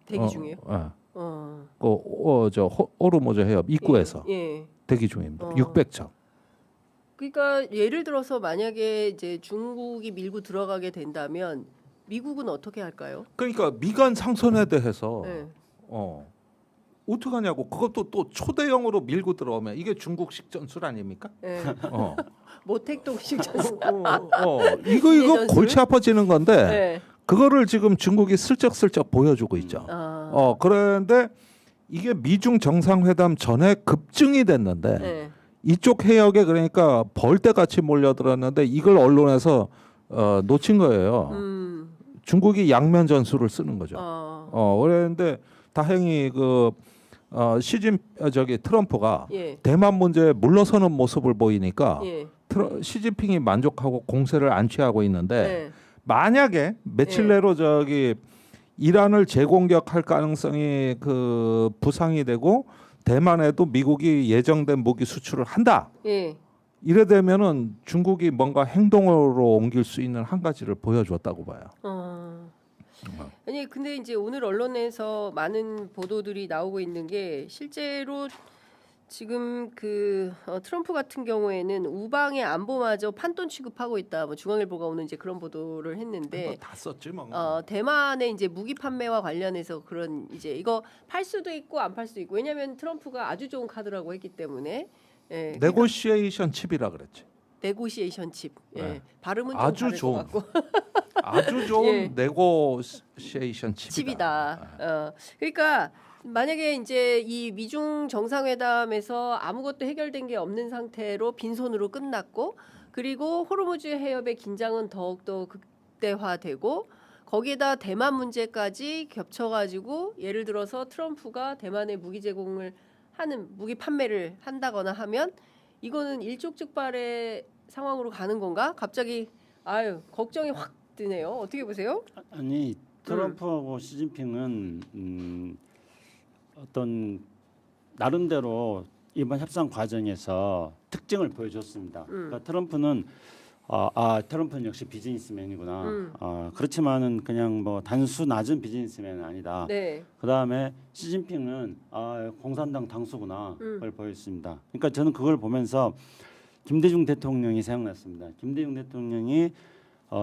대기 중이에요. 저 호르무즈 해협 입구에서 예. 대기 중입니다. 600척. 그러니까 예를 들어서 만약에 이제 중국이 밀고 들어가게 된다면 미국은 어떻게 할까요? 그러니까 미간 상선에 대해서 네. 어떻게 하냐고. 그것도 또 초대형으로 밀고 들어오면 이게 중국식 전술 아닙니까? 네. 어. 모택동식 전술. 이거 전술? 골치 아파지는 건데 네. 그거를 지금 중국이 슬쩍슬쩍 보여주고 있죠. 그런데 이게 미중 정상회담 전에 급증이 됐는데 네. 이쪽 해역에 그러니까 벌떼같이 몰려들었는데 이걸 언론에서 놓친 거예요. 중국이 양면 전술을 쓰는 거죠. 그랬는데 다행히 트럼프가 예. 대만 문제에 물러서는 모습을 보이니까 예. 시진핑이 만족하고 공세를 안 취하고 있는데 네. 만약에 며칠 내로 이란을 재공격할 가능성이 부상이 되고 대만에도 미국이 예정된 무기 수출을 한다. 예. 이래 되면은 중국이 뭔가 행동으로 옮길 수 있는 한 가지를 보여줬다고 봐요. 아니 근데 이제 오늘 언론에서 많은 보도들이 나오고 있는 게 실제로 지금 트럼프 같은 경우에는 우방의 안보마저 판돈 취급하고 있다. 뭐 중앙일보가 오늘 이제 그런 보도를 했는데 다 썼지 뭐. 대만의 이제 무기 판매와 관련해서 그런 이제 이거 팔 수도 있고 안 팔 수도 있고 왜냐하면 트럼프가 아주 좋은 카드라고 했기 때문에 네고시에이션 칩이라 그랬지. 네고시에이션 칩. 네. 발음은 좀 아주 다를 좋은. 것 같고. 아주 좋은 예. 네고시에이션 칩이다. 그러니까 만약에 이제 이 미중 정상회담에서 아무것도 해결된 게 없는 상태로 빈손으로 끝났고 그리고 호르무즈 해협의 긴장은 더욱더 극대화되고 거기에다 대만 문제까지 겹쳐가지고 예를 들어서 트럼프가 대만에 무기 제공을 하는 무기 판매를 한다거나 하면 이거는 일촉즉발의 상황으로 가는 건가? 갑자기 걱정이 확 드네요. 어떻게 보세요? 아니 트럼프하고 시진핑은 어떤 나름대로 이번 협상 과정에서 특징을 보여줬습니다. 그러니까 트럼프는 트럼프는 역시 비즈니스맨이구나. 그렇지만은 그냥 뭐 단수 낮은 비즈니스맨은 아니다. 네. 그 다음에 시진핑은 공산당 당수구나를 보였습니다. 그러니까 저는 그걸 보면서 김대중 대통령이 생각났습니다. 김대중 대통령이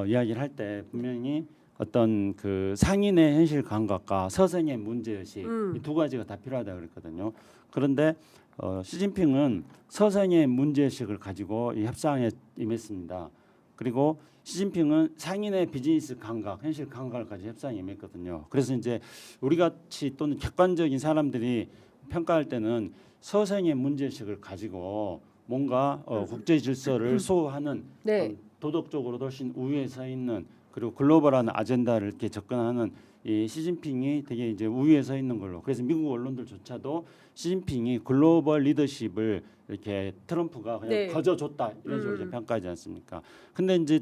이야기를 할 때 분명히 어떤 상인의 현실 감각과 서생의 문제의식 이 두 가지가 다 필요하다 그랬거든요. 그런데 시진핑은 서생의 문제의식을 가지고 이 협상에 임했습니다. 그리고 시진핑은 상인의 비즈니스 감각, 현실 감각을 가지고 협상에 임했거든요. 그래서 이제 우리 같이 또는 객관적인 사람들이 평가할 때는 서생의 문제의식을 가지고 뭔가 국제 질서를 소화하는 네. 도덕적으로도 훨씬 우위에 서 있는 그리고 글로벌한 아젠다를 이렇게 접근하는 이 시진핑이 되게 이제 우위에 서 있는 걸로. 그래서 미국 언론들조차도 시진핑이 글로벌 리더십을 이렇게 트럼프가 그냥 거저줬다 이런 식으로 이제 평가하지 않습니까? 근데 이제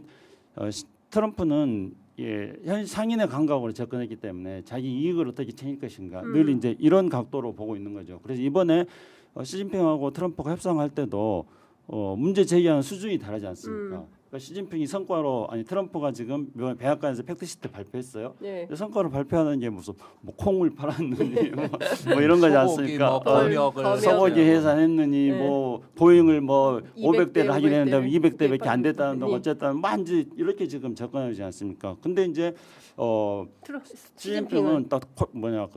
트럼프는 상인의 감각으로 접근했기 때문에 자기 이익을 어떻게 챙길 것인가 늘 이제 이런 각도로 보고 있는 거죠. 그래서 이번에 시진핑하고 트럼프가 협상할 때도 문제 제기하는 수준이 다르지 않습니까? 그러니까 시진핑이 성과로 트럼프가 지금 이번에 백악관에서 팩트시트 발표했어요. 네. 성과로 발표하는 게 무슨 뭐 콩을 팔았느니 뭐 이런 거지 않습니까? 소고기 해산했느니 뭐 보잉을 뭐 500대를 하긴 했는데 200대밖에 안 됐다는 거 어쨌든 이제 이렇게 지금 접근하지 않습니까? 근데 이제 시진핑은 딱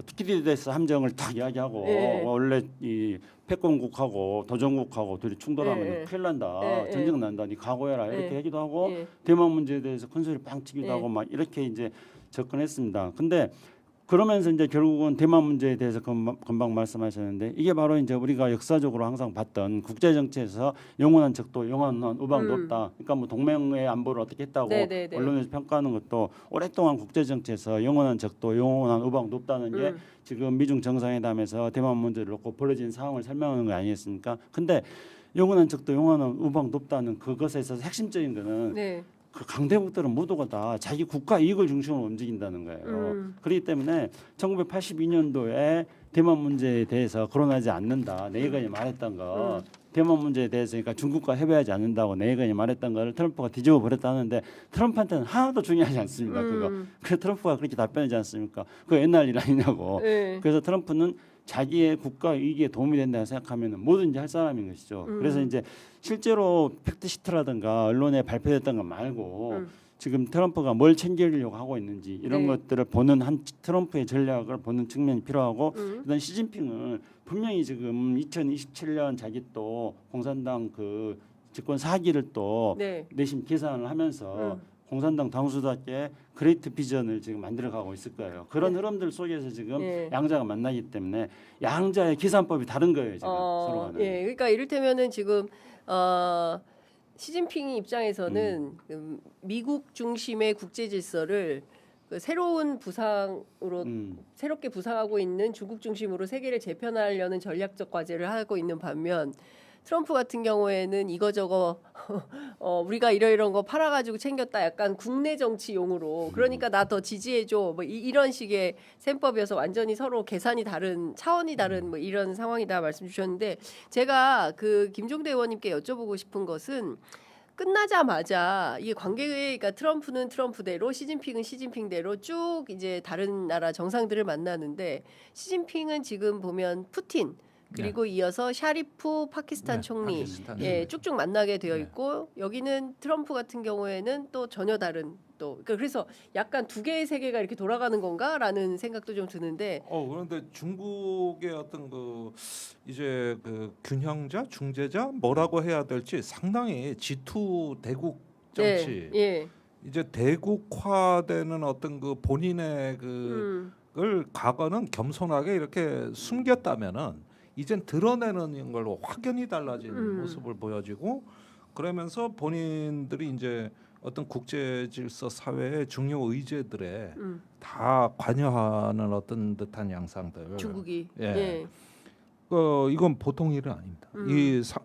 투키디데스 함정을 딱 이야기하고 원래 이 패권국하고 도전국하고 둘이 충돌하면 큰일 난다, 전쟁 난다, 니 각오해라 이렇게 하기도 하고 대만 문제에 대해서 큰 소리 빵 치기도 하고 막 이렇게 이제 접근했습니다. 근데 그러면서 이제 결국은 대만 문제에 대해서 금방 말씀하셨는데 이게 바로 이제 우리가 역사적으로 항상 봤던 국제 정치에서 영원한 적도 영원한 우방도 없다. 그러니까 뭐 동맹의 안보를 어떻게 했다고 네네네. 언론에서 평가하는 것도 오랫동안 국제 정치에서 영원한 적도 영원한 우방도 없다는 게 지금 미중 정상회담에서 대만 문제를 놓고 벌어진 상황을 설명하는 거 아니겠습니까? 근데 영원한 적도 영원한 우방도 없다는 그것에 있어서 핵심적인 거는 네. 그 강대국들은 모두가 다 자기 국가 이익을 중심으로 움직인다는 거예요. 그렇기 때문에 1982년도에 대만 문제에 대해서 거론하지 않는다. 내각이 말했던 거. 대만 문제에 대해서 그러니까 중국과 협의하지 않는다고 내각이 말했던 거를 트럼프가 뒤집어 버렸다는데 트럼프한테는 하나도 중요하지 않습니다. 그거. 그래서 트럼프가 그렇게 답변하지 않습니까? 그거 옛날 일 아니냐고. 네. 그래서 트럼프는 자기의 국가 이익에 도움이 된다고 생각하면 뭐든지 할 사람인 것이죠. 그래서 이제 실제로 팩트시트라든가 언론에 발표됐던 것 말고 지금 트럼프가 뭘 챙기려고 하고 있는지 이런 네. 것들을 보는 한 트럼프의 전략을 보는 측면이 필요하고 그다음 시진핑은 분명히 지금 2027년 자기 또 공산당 그 집권 4기를 또 네. 내심 계산을 하면서 공산당 당수답게 그레이트 비전을 지금 만들어가고 있을 거예요. 그런 흐름들 속에서 지금 양자가 만나기 때문에 양자의 계산법이 다른 거예요. 지금 서로가. 예, 그러니까 이를테면은 지금 시진핑 입장에서는 미국 중심의 국제 질서를 그 새로운 부상으로 새롭게 부상하고 있는 중국 중심으로 세계를 재편하려는 전략적 과제를 하고 있는 반면 트럼프 같은 경우에는 이거저거 우리가 이런 거 팔아가지고 챙겼다 약간 국내 정치용으로 그러니까 나 더 지지해줘 뭐 이런 식의 셈법이어서 완전히 서로 계산이 다른 차원이 다른 뭐 이런 상황이다 말씀 주셨는데 제가 그 김종대 의원님께 여쭤보고 싶은 것은 끝나자마자 이게 관계가 트럼프는 트럼프대로 시진핑은 시진핑대로 쭉 이제 다른 나라 정상들을 만나는데 시진핑은 지금 보면 푸틴 그리고 이어서 샤리프 파키스탄 총리 파키스탄. 예, 쭉쭉 만나게 되어 있고 여기는 트럼프 같은 경우에는 또 전혀 다른 또 그래서 약간 두 개의 세계가 이렇게 돌아가는 건가라는 생각도 좀 드는데 그런데 중국의 어떤 그 이제 그 균형자, 중재자 뭐라고 해야 될지 상당히 G2 대국 정치 네, 예. 이제 대국화되는 어떤 그 본인의 그걸 과거는 겸손하게 이렇게 숨겼다면은 이젠 드러내는 걸로 확연히 달라진 모습을 보여지고 그러면서 본인들이 이제 어떤 국제 질서 사회의 중요 의제들에 다 관여하는 어떤 듯한 양상들. 중국이 예. 이건 보통 일은 아닙니다.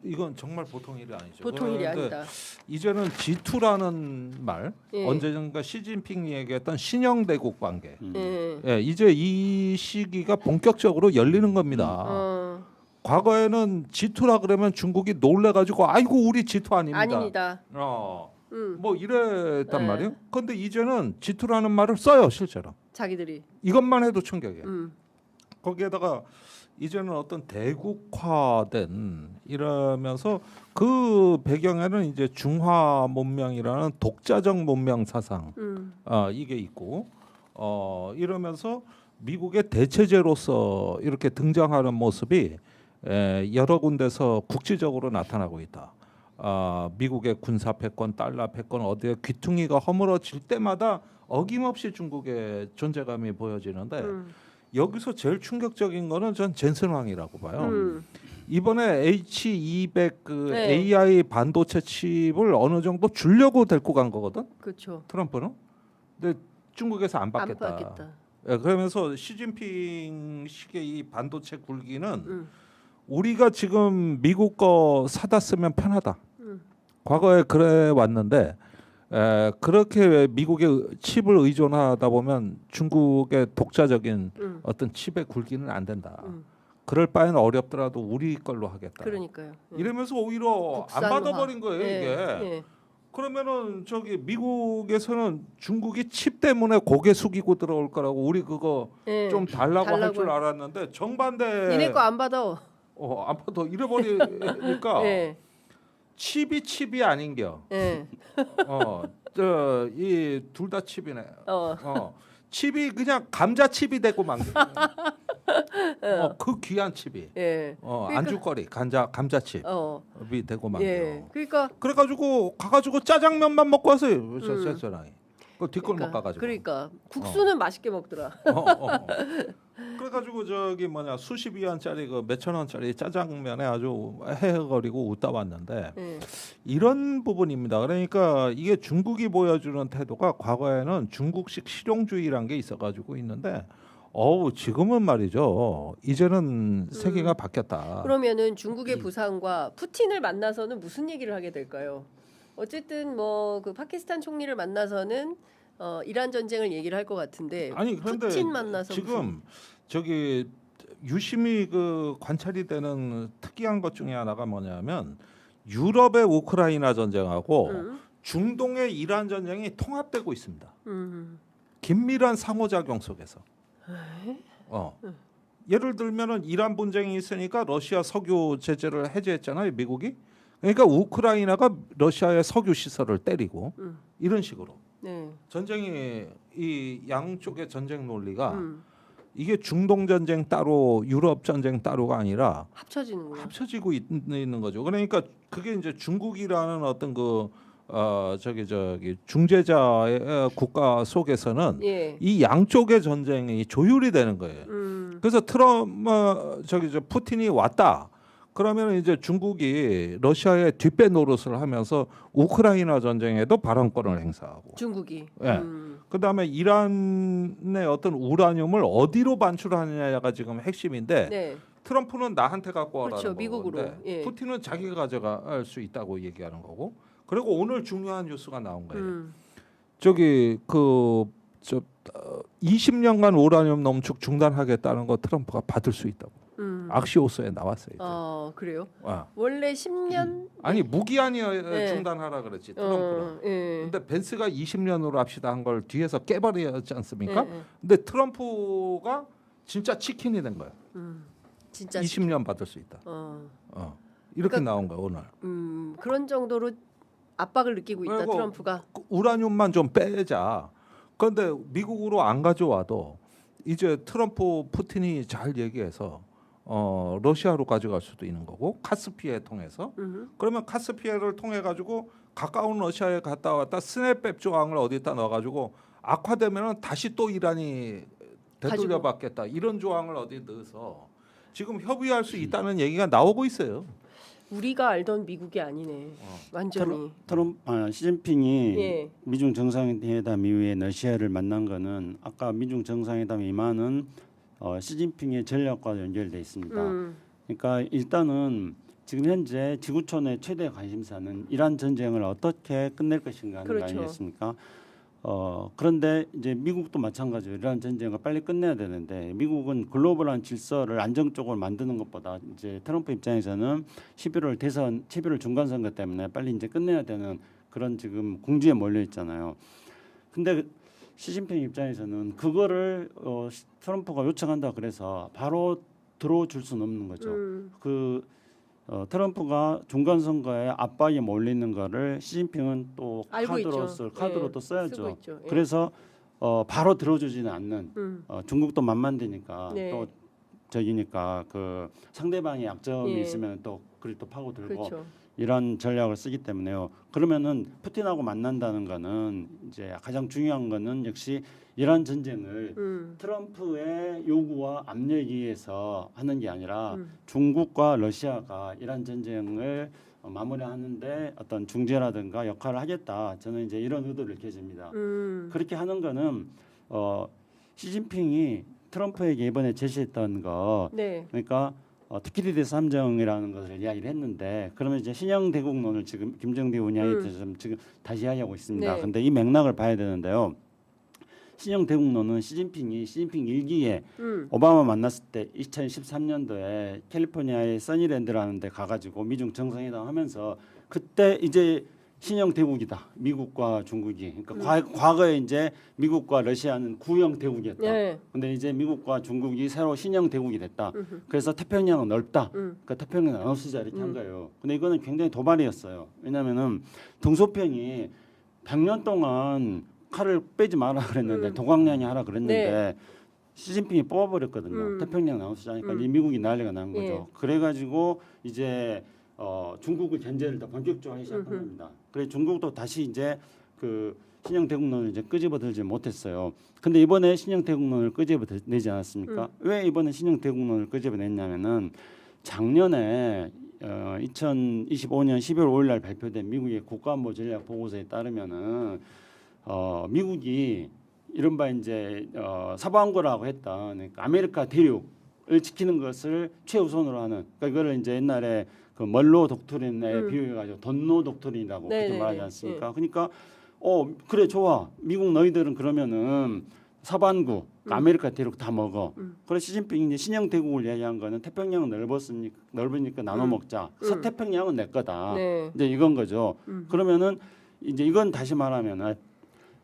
이건 정말 보통 일이 아니죠. 보통 일이 아니다. 이제는 G2라는 말 예. 언제전가 시진핑이 얘기했던 신형 대국 관계. 예. 예, 이제 이 시기가 본격적으로 열리는 겁니다. 과거에는 G2라 그러면 중국이 놀래가지고 아이고 우리 G2 아닙니다. 아닙니다. 뭐 이랬단 말이에요. 그런데 이제는 G2라는 말을 써요 실제로. 자기들이 이것만 해도 충격이에요. 거기에다가 이제는 어떤 대국화된 이러면서 그 배경에는 이제 중화 문명이라는 독자적 문명 사상 이게 있고 이러면서 미국의 대체제로서 이렇게 등장하는 모습이 여러 군데서 국지적으로 나타나고 있다. 미국의 군사 패권, 달러 패권 어디에 귀퉁이가 허물어질 때마다 어김없이 중국의 존재감이 보여지는데 여기서 제일 충격적인 거는 전 젠슨 왕이라고 봐요. 이번에 H200 그 네. AI 반도체 칩을 어느 정도 주려고 데리고 간 거거든. 그렇죠. 트럼프는. 근데 중국에서 안 받겠다. 안 받겠다. 예, 그러면서 시진핑 식의 이 반도체 굴기는 우리가 지금 미국 거 사다 쓰면 편하다. 과거에 그래 왔는데 그렇게 미국의 칩을 의존하다 보면 중국의 독자적인 어떤 칩의 굴기는 안 된다. 그럴 바에는 어렵더라도 우리 걸로 하겠다. 그러니까요. 이러면서 오히려 안 받아버린 거예요 이게. 예. 그러면은 저기 미국에서는 중국이 칩 때문에 고개 숙이고 들어올 거라고 우리 그거 좀 달라고 할 줄 알았는데 정반대. 니네 거 안 받아. 안 받아 잃어버리니까 예. 칩이 아닌겨. 예. 이 둘 다 칩이네. 어. 칩이 그냥 감자 칩이 되고 만 게. 그 귀한 칩이. 예. 그러니까, 안주거리 감자 칩이 되고 만 게. 예. 그러니까 그래가지고 가가지고 짜장면만 먹고 왔어요. 셰프랑이. 그 뒷골 못 가가지고. 그러니까 국수는 맛있게 먹더라. 그래가지고 저기 뭐냐 수십 위안짜리 그 몇천 원짜리 짜장면에 아주 헤헤거리고 웃다 왔는데 이런 부분입니다. 그러니까 이게 중국이 보여주는 태도가 과거에는 중국식 실용주의란 게 있어가지고 있는데 지금은 말이죠. 이제는 세계가 바뀌었다. 그러면은 중국의 부상과 푸틴을 만나서는 무슨 얘기를 하게 될까요? 어쨌든 뭐 그 파키스탄 총리를 만나서는 이란 전쟁을 얘기를 할 것 같은데 아니 그런데 푸틴 만나서 지금 저기 유심히 그 관찰이 되는 특이한 것 중에 하나가 뭐냐면 유럽의 우크라이나 전쟁하고 중동의 이란 전쟁이 통합되고 있습니다. 긴밀한 상호작용 속에서. 예를 들면은 이란 분쟁이 있으니까 러시아 석유 제재를 해제했잖아요, 미국이. 그러니까 우크라이나가 러시아의 석유 시설을 때리고 이런 식으로. 전쟁이 이 양쪽의 전쟁 논리가 이게 중동 전쟁 따로 유럽 전쟁 따로가 아니라 합쳐지고 있는 거죠. 그러니까 그게 이제 중국이라는 어떤 그 저기 중재자의 국가 속에서는 이 양쪽의 전쟁이 조율이 되는 거예요. 그래서 푸틴이 왔다. 그러면 이제 중국이 러시아의 뒷배 노릇을 하면서 우크라이나 전쟁에도 발언권을 행사하고 중국이. 그다음에 이란의 어떤 우라늄을 어디로 반출하느냐가 지금 핵심인데 트럼프는 나한테 갖고 와라는 그렇죠, 미국으로. 푸틴은 자기가 가져갈 수 있다고 얘기하는 거고. 그리고 오늘 중요한 뉴스가 나온 거예요. 20년간 우라늄 농축 중단하겠다는 거 트럼프가 받을 수 있다고. 악시오스에 나왔어요. 그래요? 원래 10년? 아니 무기한이 중단하라 그랬지 트럼프는. 근데 벤스가 20년으로 합시다 한 걸 뒤에서 깨버렸지 않습니까? 근데 트럼프가 진짜 치킨이 된 거야. 진짜 20년 받을 수 있다. 이렇게 그러니까, 나온 거야 오늘. 그런 정도로 압박을 느끼고 있다 트럼프가. 우라늄만 좀 빼자. 그런데 미국으로 안 가져와도 이제 트럼프 푸틴이 잘 얘기해서 러시아로 가져갈 수도 있는 거고 카스피해 통해서 그러면 카스피해를 통해 가지고 가까운 러시아에 갔다 왔다 스냅백 조항을 어디다 넣어가지고 악화되면은 다시 또 이란이 되돌려 받겠다 이런 조항을 어디 넣어서 지금 협의할 수 있다는 얘기가 나오고 있어요. 우리가 알던 미국이 아니네. 완전히. 시진핑이 미중 정상회담 이후에 러시아를 만난 거는 아까 미중 정상회담 임하는 시진핑의 전략과 연결돼 있습니다. 그러니까 일단은 지금 현재 지구촌의 최대 관심사는 이란 전쟁을 어떻게 끝낼 것인가 하는 거 아니겠습니까? 그런데 이제 미국도 마찬가지로 이란 전쟁을 빨리 끝내야 되는데 미국은 글로벌한 질서를 안정적으로 만드는 것보다 이제 트럼프 입장에서는 11월 중간 선거 때문에 빨리 이제 끝내야 되는 그런 지금 궁지에 몰려 있잖아요. 근데 시진핑 입장에서는 그거를 트럼프가 요청한다 그래서 바로 들어줄 수는 없는 거죠. 트럼프가 중간 선거에 압박이 몰리는 거를 시진핑은 또 카드로 또 써야죠. 그래서 바로 들어주지는 않는 중국도 만만되니까 또 저기니까 그 상대방의 약점이 있으면 또 그걸 또 파고들고 이런 전략을 쓰기 때문에요. 그러면은 푸틴하고 만난다는 거는 이제 가장 중요한 거는 역시 이란 전쟁을 트럼프의 요구와 압력에 의해서 하는 게 아니라 중국과 러시아가 이란 전쟁을 마무리하는데 어떤 중재라든가 역할을 하겠다. 저는 이제 이런 의도를 가집니다. 그렇게 하는 거는 시진핑이 트럼프에게 이번에 제시했던 거, 그러니까 특히리 대해서 함정이라는 것을 이야기를 했는데 그러면 이제 신형 대국론을 지금 김정대 운영에서 지금 다시 이야기하고 있습니다. 그런데 이 맥락을 봐야 되는데요. 신형 대국론은 시진핑 일기에 오바마 만났을 때 2013년도에 캘리포니아의 써니랜드라는 데 가가지고 미중 정상회담 하면서 그때 이제 신형 대국이다. 미국과 중국이. 그러니까 과거에 이제 미국과 러시아는 구형 대국이었다. 근데 이제 미국과 중국이 새로 신형 대국이 됐다. 그래서 태평양은 넓다. 그러니까 태평양 나눠쓰자 이렇게 한 거예요. 근데 이거는 굉장히 도발이었어요. 왜냐면은 등소평이 100년 동안 칼을 빼지 마라 그랬는데 도광량이 하라 그랬는데 시진핑이 뽑아버렸거든요. 태평양 나눠쓰자니까 이 미국이 난리가 난 거죠. 그래가지고 이제 중국의 견제를 더 본격적으로 하기 시작한 겁니다. 그래서 중국도 다시 이제 그 신형 대국론을 이제 끄집어들지 못했어요. 근데 이번에 신형 대국론을 끄집어내지 않았습니까? 왜 이번에 신형 대국론을 끄집어냈냐면은 작년에 2025년 12월 5일 날 발표된 미국의 국가안보 전략 보고서에 따르면은 미국이 이른바 이제 사방거라고 했던 그러니까 아메리카 대륙을 지키는 것을 최우선으로 하는 그러니까 이거를 이제 옛날에 그 멀로 독트린에 비유해가지고 던노 독트린이라고 그렇게 말하지 않습니까? 그러니까 그래 좋아 미국 너희들은 그러면은 서반구 아메리카 대륙 다 먹어. 그래서 시진핑이 이제 신형 대국을 이야기한 거는 태평양은 넓으니까 나눠 먹자. 서태평양은 내 거다. 네. 이제 이건 거죠. 그러면은 이제 이건 다시 말하면은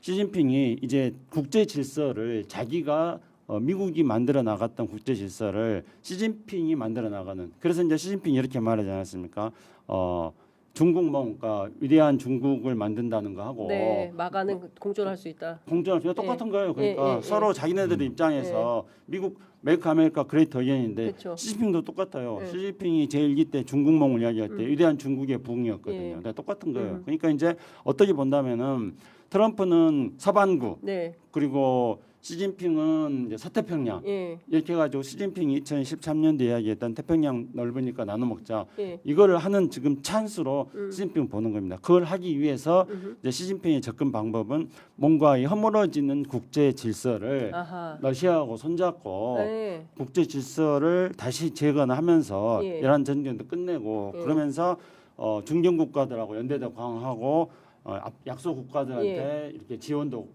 시진핑이 이제 국제 질서를 자기가 미국이 만들어 나갔던 국제 질서를 시진핑이 만들어 나가는. 그래서 이제 시진핑이 이렇게 말하지 않았습니까? 중국 뭔가 위대한 중국을 만든다는 거 하고 네, 막아는 공존할 수 있다. 공존할 수 있다. 똑같은 거예요. 그러니까 서로 자기네들 입장에서 미국 메이크 아메리카 그레이트 어게인인데 시진핑도 똑같아요. 시진핑이 제1기 때 중국몽을 이야기할 때 위대한 중국의 부흥이었거든요. 근데 똑같은 거예요. 그러니까 이제 어떻게 본다면은 트럼프는 서반구 그리고 시진핑은 이제 서태평양 이렇게 해가지고 시진핑이 2013년도에 이야기했던 태평양 넓으니까 나눠 먹자 이거를 하는 지금 찬스로 시진핑 보는 겁니다. 그걸 하기 위해서 이제 시진핑의 접근 방법은 뭔가 이 허물어지는 국제 질서를 러시아하고 손잡고 국제 질서를 다시 재건하면서 이란 전쟁도 끝내고 그러면서 중견 국가들하고 연대도 강화하고 약소 국가들한테 이렇게 지원도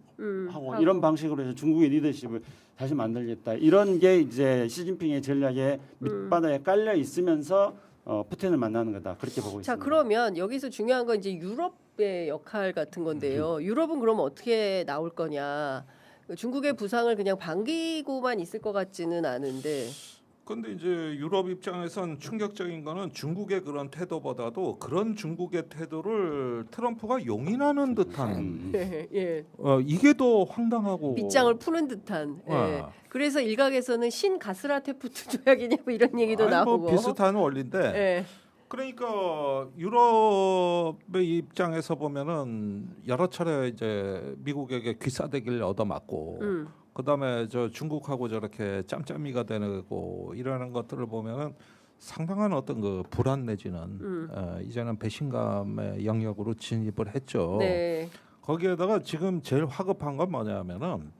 하고 이런 방식으로 해서 중국의 리더십을 다시 만들겠다. 이런 게 이제 시진핑의 전략에 밑바닥에 깔려 있으면서 푸틴을 만나는 거다. 그렇게 보고 있습니다. 자, 그러면 여기서 중요한 건 이제 유럽의 역할 같은 건데요. 유럽은 그러면 어떻게 나올 거냐? 중국의 부상을 그냥 반기고만 있을 것 같지는 않은데. 근데 이제 유럽 입장에선 충격적인 거는 중국의 그런 태도보다도 그런 중국의 태도를 트럼프가 용인하는 듯한 이게 더 황당하고 빗장을 푸는 듯한. 그래서 일각에서는 신가스라테프트 조약이냐 뭐 이런 얘기도 나오고. 뭐 비슷한 원리인데. 그러니까 유럽의 입장에서 보면은 여러 차례 이제 미국에게 귀싸대기를 얻어맞고 그다음에 저 중국하고 저렇게 짬짬이가 되고 이러는 것들을 보면은 상당한 어떤 그 불안 내지는 이제는 배신감의 영역으로 진입을 했죠. 거기에다가 지금 제일 화급한 건 뭐냐면은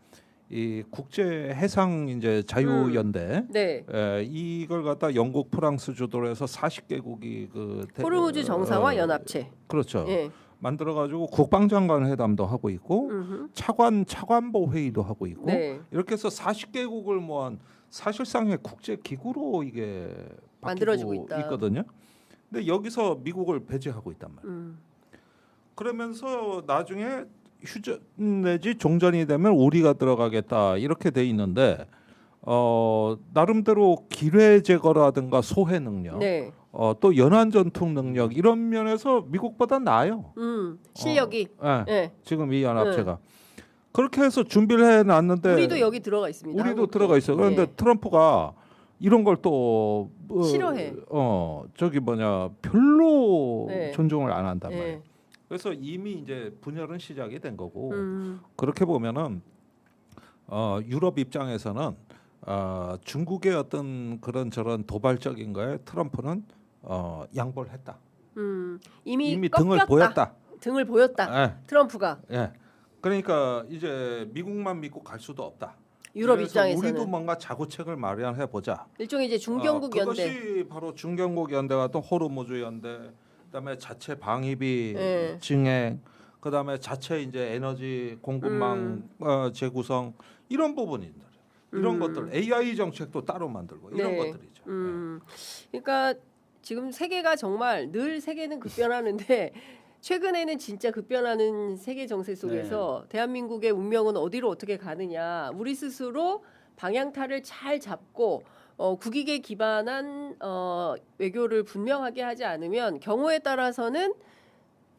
이 국제 해상 이제 자유연대 이걸 갖다 영국, 프랑스 주도로 해서 40개국이 그 호르무즈 정상화 연합체 그렇죠. 만들어가지고 국방장관 회담도 하고 있고 차관보 회의도 하고 있고 이렇게 해서 40개국을 모은 사실상의 국제 기구로 이게 만들어지고 있거든요. 근데 여기서 미국을 배제하고 있단 말이에요. 그러면서 나중에 휴전 내지 종전이 되면 우리가 들어가겠다 이렇게 돼 있는데 나름대로 기뢰 제거라든가 소해 능력, 또 연안 전투 능력 이런 면에서 미국보다 나아요. 실력이. 지금 이 연합체가 그렇게 해서 준비를 해놨는데 우리도 여기 들어가 있습니다. 우리도 한국도. 들어가 있어요. 그런데 트럼프가 이런 걸 또 싫어해. 저기 뭐냐 별로 존중을 안 한단 말이에요. 그래서 이미 이제 분열은 시작이 된 거고 그렇게 보면은 유럽 입장에서는 중국의 어떤 그런 저런 도발적인 거에 트럼프는 양보를 했다. 이미 등을 보였다. 등을 보였다. 트럼프가. 그러니까 이제 미국만 믿고 갈 수도 없다. 유럽 입장에서는 우리도 뭔가 자구책을 마련해 보자. 일종의 이제 중견국 연대. 그것이 바로 중견국 연대와 또 호르무즈 연대. 그다음에 자체 방위비 증액, 그다음에 자체 이제 에너지 공급망 재구성 이런 부분인데 이런 것들 AI 정책도 따로 만들고 이런 것들이죠. 그러니까 지금 세계가 정말 늘 세계는 급변하는데 최근에는 진짜 급변하는 세계 정세 속에서 대한민국의 운명은 어디로 어떻게 가느냐 우리 스스로 방향타를 잘 잡고 국익에 기반한 외교를 분명하게 하지 않으면 경우에 따라서는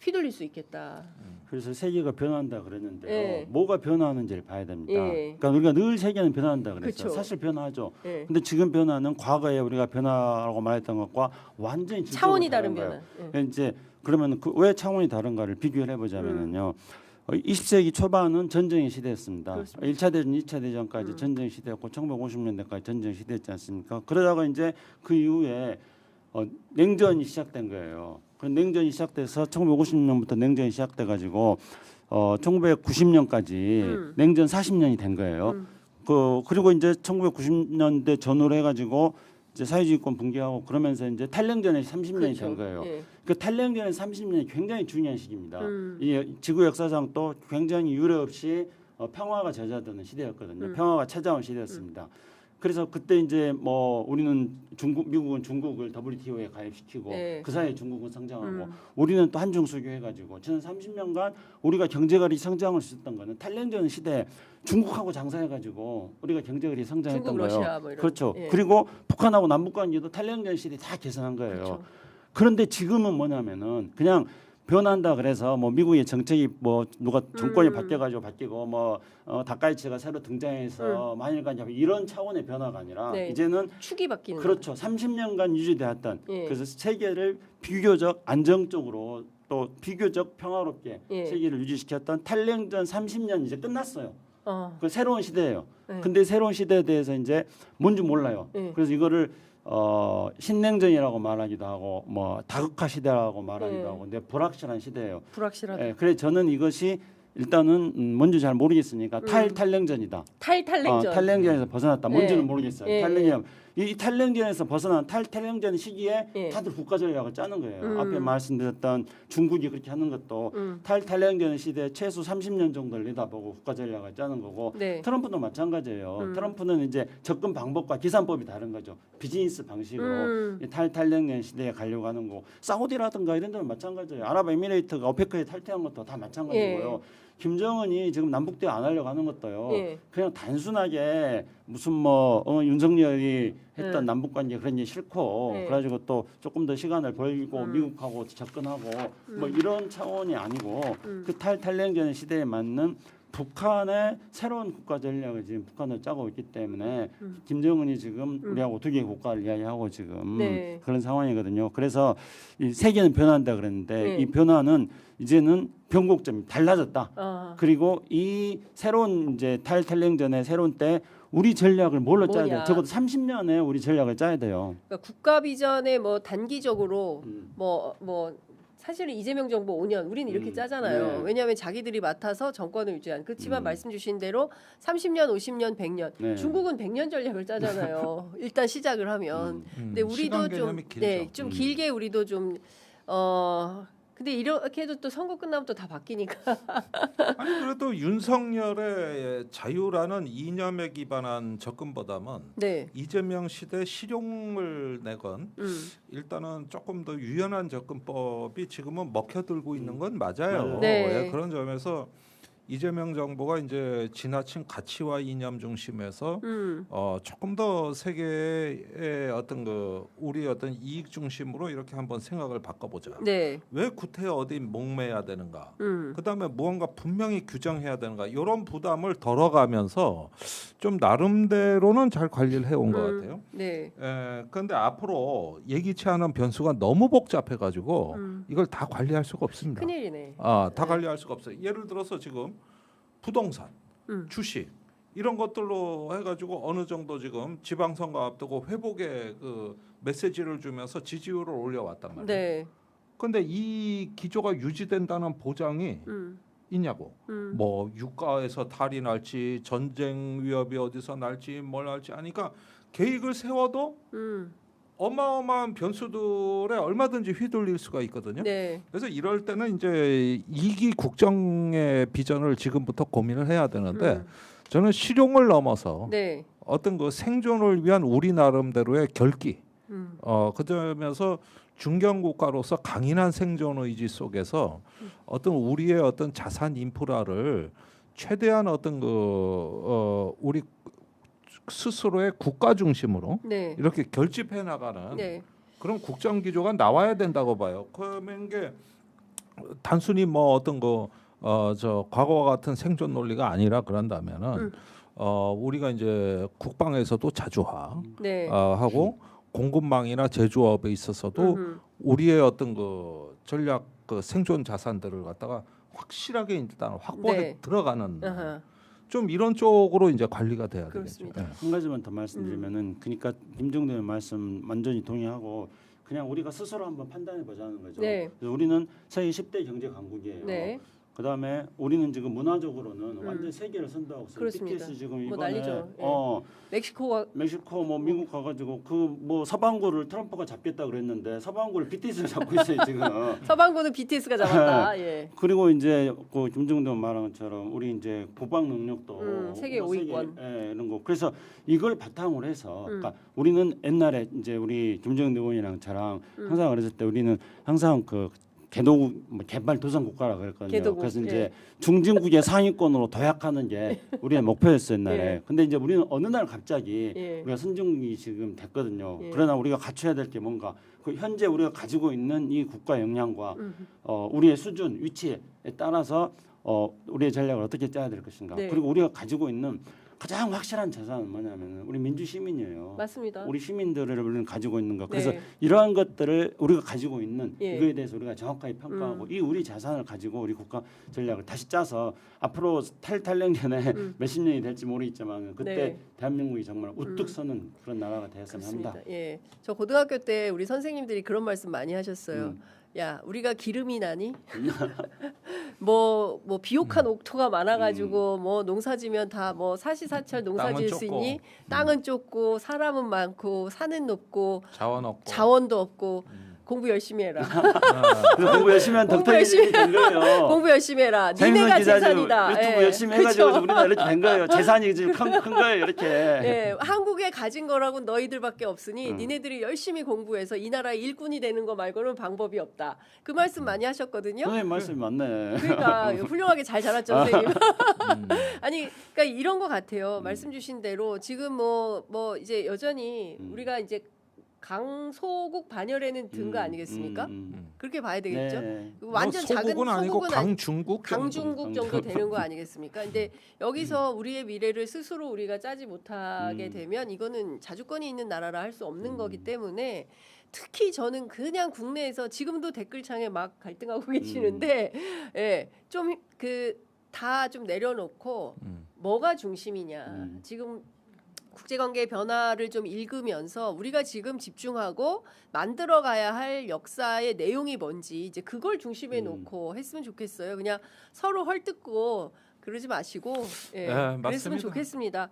휘둘릴 수 있겠다. 그래서 세계가 변한다 그랬는데요. 뭐가 변하는지를 봐야 됩니다. 그러니까 우리가 늘 세계는 변한다 그랬어요. 사실 변하죠. 근데 지금 변화는 과거에 우리가 변화라고 말했던 것과 완전히 차원이 다른 변화. 이제 그러면 왜 차원이 다른가를 비교를 해보자면요. 20세기 초반은 전쟁의 시대였습니다. 그렇습니다. 1차 대전, 2차 대전까지 전쟁 시대였고 1950년대까지 전쟁 시대였지 않습니까? 그러다가 이제 그 이후에 냉전이 시작된 거예요. 그 냉전이 시작돼서 1950년부터 냉전이 시작돼 가지고 1990년까지 냉전 40년이 된 거예요. 그리고 이제 1990년대 전후로 해가지고 이제 사회주의권 붕괴하고 그러면서 이제 탈냉전에 30년이 그렇죠. 된 거예요. 예. 그 탈냉전에 30년이 굉장히 중요한 시기입니다. 이 지구 역사상 또 굉장히 유례 없이 평화가 잦아드는 시대였거든요. 평화가 찾아온 시대였습니다. 그래서 그때 이제 뭐 우리는 미국은 중국을 WTO에 가입시키고 네. 그 사이에 중국은 성장하고 우리는 또 한중수교 해가지고 지난 30년간 우리가 경제관리 성장을 했던 거는 탈냉전 시대에 중국하고 장사해가지고 우리가 경제관리 성장했던 중국, 거예요. 러시아 뭐 이런. 그렇죠. 예. 그리고 북한하고 남북 관계도 탈냉전 시대에 다 개선한 거예요. 그렇죠. 그런데 지금은 뭐냐면은 그냥 변한다 그래서 뭐 미국의 정책이 뭐 누가 정권이 바뀌고 뭐 다카이치가 새로 등장해서 만일간 이런 차원의 변화가 아니라 네. 이제는 축이 바뀌는 그렇죠. 30년간 유지되었던 예. 그래서 세계를 비교적 안정적으로 또 비교적 평화롭게 예. 세계를 유지시켰던 탈냉전 30년 이제 끝났어요. 그 새로운 시대예요. 네. 근데 새로운 시대에 대해서 이제 뭔지 몰라요. 네. 그래서 이거를 신냉전이라고 말하기도 하고 뭐 다극화 시대라고 말하기도 네. 하고 근데 불확실한 시대예요. 불확실하다. 예, 그래 저는 이것이 일단은 뭔지 잘 모르겠으니까 탈냉전이다. 탈냉전. 탈냉전에서 벗어났다. 뭔지는 네. 모르겠어요. 예, 탈냉전. 이 탈냉전에서 벗어난 탈냉전 시기에 예. 다들 국가 전략을 짜는 거예요. 앞에 말씀드렸던 중국이 그렇게 하는 것도 탈냉전 시대에 최소 30년 정도를 내다보고 국가 전략을 짜는 거고 네. 트럼프도 마찬가지예요. 트럼프는 이제 접근 방법과 계산법이 다른 거죠. 비즈니스 방식으로 이 탈냉전 시대에 가려고 하는 거고 사우디라든가 이런 데는 마찬가지예요. 아랍에미레이트가 오페크에 탈퇴한 것도 다 마찬가지고요. 김정은이 지금 남북 대화 안 하려고 하는 것도요. 예. 그냥 단순하게 무슨 뭐 윤석열이 했던 남북 관계 그런 게 싫고 예. 그래가지고 또 조금 더 시간을 벌고 미국하고 접근하고 뭐 이런 차원이 아니고 그 탈냉전 시대에 맞는 북한의 새로운 국가 전략을 지금 북한을 짜고 있기 때문에 김정은이 지금 우리하고 두 개의 국가를 이야기하고 지금 네. 그런 상황이거든요. 그래서 이 세계는 변한다 그랬는데 네. 이 변화는 이제는 변곡점이 달라졌다. 아. 그리고 이 새로운 이제 탈냉전의 새로운 때 우리 전략을 뭘로 짜야 돼요? 뭐냐. 적어도 30년에 우리 전략을 짜야 돼요. 그러니까 국가 비전에 뭐 단기적으로 뭐 사실은 이재명 정부 5년 우리는 이렇게 짜잖아요. 네. 왜냐하면 자기들이 맡아서 정권을 유지한. 그렇지만 말씀 주신 대로 30년, 50년, 100년. 네. 중국은 100년 전략을 짜잖아요. 일단 시작을 하면. 근데 우리도 시간 좀 개념이 길죠. 좀 길게 우리도 좀 근데 이렇게 해도 또 선거 끝나면 또 다 바뀌니까. 아니 그래도 윤석열의 자유라는 이념에 기반한 접근보다는 네. 이재명 시대 실용을 내건 일단은 조금 더 유연한 접근법이 지금은 먹혀들고 있는 건 맞아요. 네. 예, 그런 점에서 이재명 정부가 이제 지나친 가치와 이념 중심에서 조금 더 세계의 어떤 우리 어떤 이익 중심으로 이렇게 한번 생각을 바꿔보자. 네. 왜 구태 어디 목매야 되는가? 그다음에 무언가 분명히 규정해야 되는가? 이런 부담을 덜어가면서 좀 나름대로는 잘 관리를 해온 것 같아요. 네. 그런데 앞으로 예기치 않은 변수가 너무 복잡해가지고 이걸 다 관리할 수가 없습니다. 큰일이네. 다 관리할 수가 없어요. 예를 들어서 지금 부동산, 주식 이런 것들로 해가지고 어느 정도 지금 지방선거 앞두고 회복의 그 메시지를 주면서 지지율을 올려왔단 말이에요. 네. 그런데 이 기조가 유지된다는 보장이 있냐고. 뭐 유가에서 탈이 날지 전쟁 위협이 어디서 날지 뭘 날지 하니까 계획을 세워도 어마어마한 변수들에 얼마든지 휘둘릴 수가 있거든요. 네. 그래서 이럴 때는 이제 2기 국정의 비전을 지금부터 고민을 해야 되는데 저는 실용을 넘어서 네. 어떤 그 생존을 위한 우리 나름대로의 결기 그러면서 중견 국가로서 강인한 생존 의지 속에서 어떤 우리의 어떤 자산 인프라를 최대한 어떤 우리 스스로의 국가 중심으로 네. 이렇게 결집해 나가는 네. 그런 국정 기조가 나와야 된다고 봐요. 그러면 게 단순히 뭐 어떤 저 과거와 같은 생존 논리가 아니라 그런다면은 우리가 이제 국방에서도 자주화 네. 하고 공급망이나 제조업에 있어서도 우리의 어떤 전략 생존 자산들을 갖다가 확실하게 일단 확보해 네. 들어가는 아하. 좀 이런 쪽으로 이제 관리가 돼야 그렇습니다. 되겠죠. 한 가지만 더 말씀드리면은 그러니까 김정대 말씀 완전히 동의하고 그냥 우리가 스스로 한번 판단해 보자는 거죠. 네. 그래서 우리는 세계 10대 경제 강국이에요. 네. 그다음에 우리는 지금 문화적으로는 완전 세계를 선도하고 있어요. 그렇습니다. BTS 지금 뭐 이번에 난리죠. 예. 멕시코 뭐 미국 가가지고 그 뭐 서방구를 트럼프가 잡겠다 그랬는데 서방구를 BTS가 잡고 있어요 지금. 서방구는 BTS가 잡았다. 예. 그리고 이제 그 김정도 말한 것처럼 우리 이제 국방 능력도 세계 5위권. 이런 거. 그래서 이걸 바탕으로 해서 그러니까 우리는 옛날에 이제 우리 김정도 의원이랑 저랑 항상 그랬을 때 우리는 항상 그 개도국 개발 도상 국가라 그랬거든요. 개도국, 그래서 이제 예. 중진국의 상위권으로 도약하는 게 우리의 목표였어요 옛날에. 예. 근데 이제 우리는 어느 날 갑자기 예. 우리가 선진국이 지금 됐거든요. 예. 그러나 우리가 갖춰야 될 게 뭔가 그 현재 우리가 가지고 있는 이 국가 역량과 우리의 수준 위치에 따라서 우리의 전략을 어떻게 짜야 될 것인가. 네. 그리고 우리가 가지고 있는 가장 확실한 자산은 뭐냐면 우리 민주 시민이에요. 맞습니다. 우리 시민들을 우리는 가지고 있는 것. 그래서 네. 이러한 것들을 우리가 가지고 있는 예. 이거에 대해서 우리가 정확하게 평가하고 이 우리 자산을 가지고 우리 국가 전략을 다시 짜서 앞으로 탈탈냉전에 몇십 년이 될지 모르겠지만 그때 네. 대한민국이 정말 우뚝 서는 그런 나라가 되었으면 합니다. 그렇습니다. 예. 저 고등학교 때 우리 선생님들이 그런 말씀 많이 하셨어요. 야, 우리가 기름이 나니? 뭐 비옥한 옥토가 많아가지고 뭐 농사지면 다 뭐 사시사철 농사지을 수 좁고. 있니? 땅은 좁고 사람은 많고 산은 높고 자원 없고. 자원도 없고 공부 열심히 해라. 그래서 공부 열심히 한 공부 덕택이 열심히 된 거예요. 공부 열심히 해라. 장윤선 니네가 기자 지금 재산이다. 유튜브 예. 열심히 해가지고 그쵸? 우리나라 이렇게 된 거예요. 재산이 지금 큰 거예요. 이렇게. 예, 한국에 가진 거라고는 너희들밖에 없으니 니네들이 열심히 공부해서 이 나라의 일꾼이 되는 거 말고는 방법이 없다. 그 말씀 많이 하셨거든요. 선생님 말씀이 맞네. 그러니까 훌륭하게 잘 자랐죠, 선생님. 아니, 그러니까 이런 것 같아요. 말씀 주신 대로 지금 뭐 이제 여전히 우리가 이제 강소국 반열에는 든 거 아니겠습니까? 그렇게 봐야 되겠죠. 네. 완전 뭐 작은 소국은 아니고 소국은 강중국 강중국 정도 되는 거 아니겠습니까? 근데 여기서 우리의 미래를 스스로 우리가 짜지 못하게 되면 이거는 자주권이 있는 나라라 할 수 없는 거기 때문에 특히 저는 그냥 국내에서 지금도 댓글창에 막 갈등하고 계시는데 예, 좀 그 다 좀 내려놓고 뭐가 중심이냐. 지금 국제관계의 변화를 좀 읽으면서 우리가 지금 집중하고 만들어가야 할 역사의 내용이 뭔지 이제 그걸 중심에 놓고 했으면 좋겠어요. 그냥 서로 헐뜯고 그러지 마시고 예, 그랬으면 맞습니다. 좋겠습니다.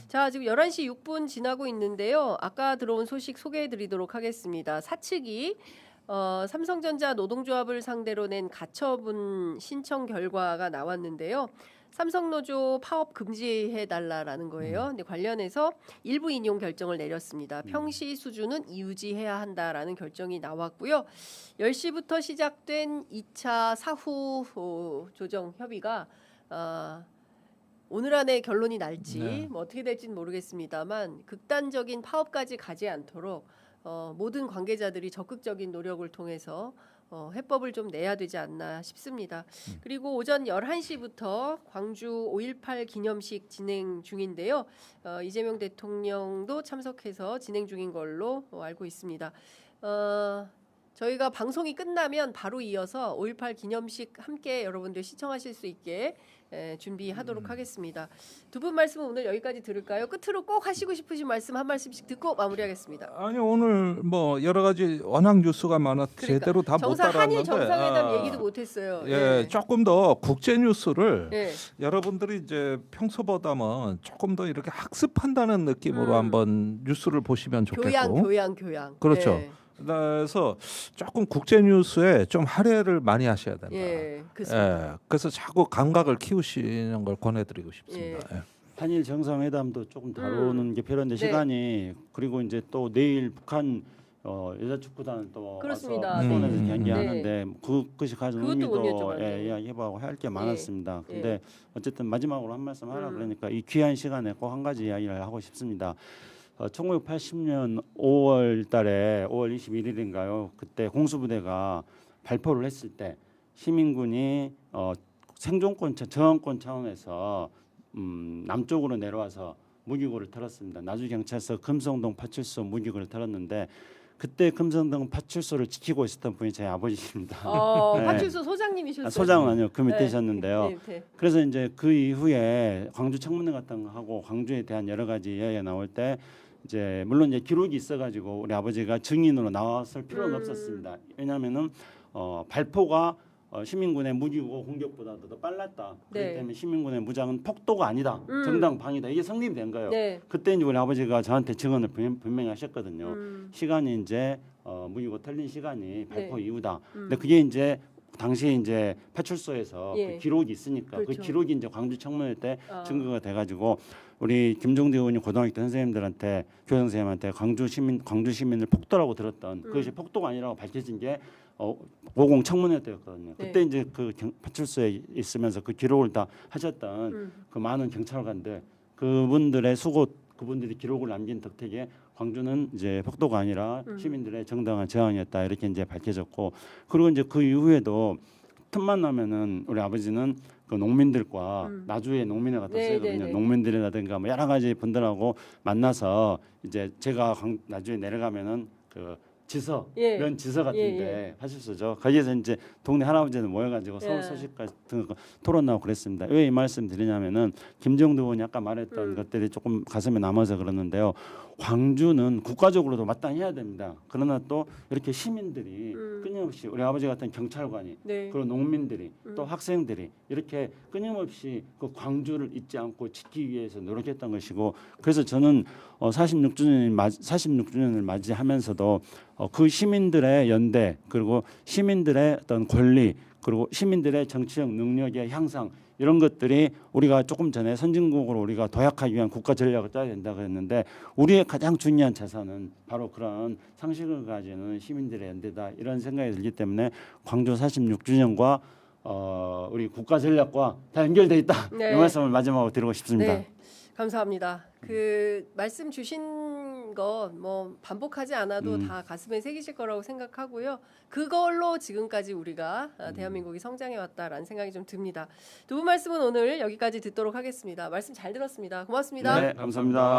자, 지금 11시 6분 지나고 있는데요. 아까 들어온 소식 소개해드리도록 하겠습니다. 사측이 삼성전자 노동조합을 상대로 낸 가처분 신청 결과가 나왔는데요. 삼성노조 파업 금지해달라라는 거예요. 근데 관련해서 일부 인용 결정을 내렸습니다. 평시 수준은 유지해야 한다라는 결정이 나왔고요. 10시부터 시작된 2차 사후 조정 협의가 오늘 안에 결론이 날지 뭐 어떻게 될지는 모르겠습니다만 극단적인 파업까지 가지 않도록 모든 관계자들이 적극적인 노력을 통해서 해법을 좀 내야 되지 않나 싶습니다. 그리고 오전 11시부터 광주 5.18 기념식 진행 중인데요. 이재명 대통령도 참석해서 진행 중인 걸로 알고 있습니다. 저희가 방송이 끝나면 바로 이어서 5.18 기념식 함께 여러분들 시청하실 수 있게 준비하도록 하겠습니다. 두 분 말씀은 오늘 여기까지 들을까요? 끝으로 꼭 하시고 싶으신 말씀 한 말씀씩 듣고 마무리하겠습니다. 아니 오늘 뭐 여러 가지 워낙 뉴스가 많아 그러니까, 제대로 다 못 정상 한일 따라왔는데 정상회담 얘기도 못했어요. 예, 조금 더 국제 뉴스를 예. 여러분들이 이제 평소보다는 조금 더 이렇게 학습한다는 느낌으로 한번 뉴스를 보시면 좋겠고 교양. 그렇죠. 예. 그래서 조금 국제 뉴스에 좀 할애를 많이 하셔야 된다. 예, 그렇습니다. 예, 그래서 자꾸 감각을 키우시는 걸 권해드리고 싶습니다. 예. 한일 정상회담도 조금 다루는 게 필요한데 네. 시간이 그리고 이제 또 내일 북한 여자 축구단 또 그렇습니다. 와서 수원에서 네. 경기하는데 그것이 가진 그것도 의미도 여쭤봤네요. 이야기해보고 할 게 많았습니다. 예. 근데 어쨌든 마지막으로 한 말씀 하라 그러니까 이 귀한 시간에 꼭 한 가지 이야기를 하고 싶습니다. 1980년 5월 달에 5월 21일인가요? 그때 공수부대가 발포를 했을 때 시민군이 생존권 저항권 차원에서 남쪽으로 내려와서 무기고를 털었습니다. 나주경찰서 금성동 파출소 무기고를 털었는데 그때 금성동 파출소를 지키고 있었던 분이 저희 아버지입니다. 네. 파출소 소장님이셨어요. 소장은 아니요, 그 밑에 네. 있었는데요. 네. 그래서 이제 그 이후에 광주 청문회 같은 거 하고 광주에 대한 여러 가지 이야기가 나올 때 이제 물론 이제 기록이 있어가지고 우리 아버지가 증인으로 나왔을 필요는 없었습니다. 왜냐하면은 발포가 시민군의 무기고 공격보다도 더 빨랐다. 네. 그렇기 때문에 시민군의 무장은 폭도가 아니다. 정당방위다. 이게 성립이 된 거예요. 네. 그때 이제 우리 아버지가 저한테 증언을 분명히 하셨거든요. 시간이 이제 무기고 털린 시간이 발포 네. 이후다. 근데 그게 이제 당시에 이제 파출소에서 예. 그 기록이 있으니까 그렇죠. 그 기록이 이제 광주 청문회 때 증거가 돼가지고 우리 김종대 의원이 고등학교 선생님들한테 교장 선생님한테 광주 시민을 폭도라고 들었던 그것이 폭도가 아니라고 밝혀진 게 50 청문회 때였거든요. 네. 그때 이제 그 파출소에 있으면서 그 기록을 다 하셨던 그 많은 경찰관들 그분들의 수고 그분들이 기록을 남긴 덕택에 광주는 이제 폭도가 아니라 시민들의 정당한 저항이었다 이렇게 이제 밝혀졌고 그리고 이제 그 이후에도 틈만 나면은 우리 아버지는 그 농민들과 나주에 농민회 같은 네, 쓰거든요. 네, 네. 농민들이라든가 뭐 여러 가지 분들하고 만나서 이제 제가 나주에 내려가면은 그 지서 예. 면 지서 같은데 파출소죠. 거기에서 이제 동네 할아버지들 모여가지고 서울 예. 소식 같은 거 토론하고 그랬습니다. 왜 이 말씀 드리냐면은 김정두 의원이 아까 말했던 것들이 조금 가슴에 남아서 그러는데요. 광주는 국가적으로도 마땅히 해야 됩니다. 그러나 또 이렇게 시민들이 끊임없이 우리 아버지 같은 경찰관이 네. 그리고 농민들이 또 학생들이 이렇게 끊임없이 그 광주를 잊지 않고 지키기 위해서 노력했던 것이고 그래서 저는 46주년을 맞이하면서도 그 시민들의 연대 그리고 시민들의 어떤 권리 그리고 시민들의 정치적 능력의 향상 이런 것들이 우리가 조금 전에 선진국으로 우리가 도약하기 위한 국가 전략을 짜야 된다고 했는데 우리의 가장 중요한 자산은 바로 그런 상식을 가지는 시민들의 연대다 이런 생각이 들기 때문에 광주 46주년과 우리 국가 전략과 다 연결돼 있다 네. 이 말씀을 마지막으로 드리고 싶습니다. 네. 감사합니다. 그 말씀 주신 거 뭐 반복하지 않아도 다 가슴에 새기실 거라고 생각하고요. 그걸로 지금까지 우리가 대한민국이 성장해 왔다라는 생각이 좀 듭니다. 두 분 말씀은 오늘 여기까지 듣도록 하겠습니다. 말씀 잘 들었습니다. 고맙습니다. 네, 감사합니다.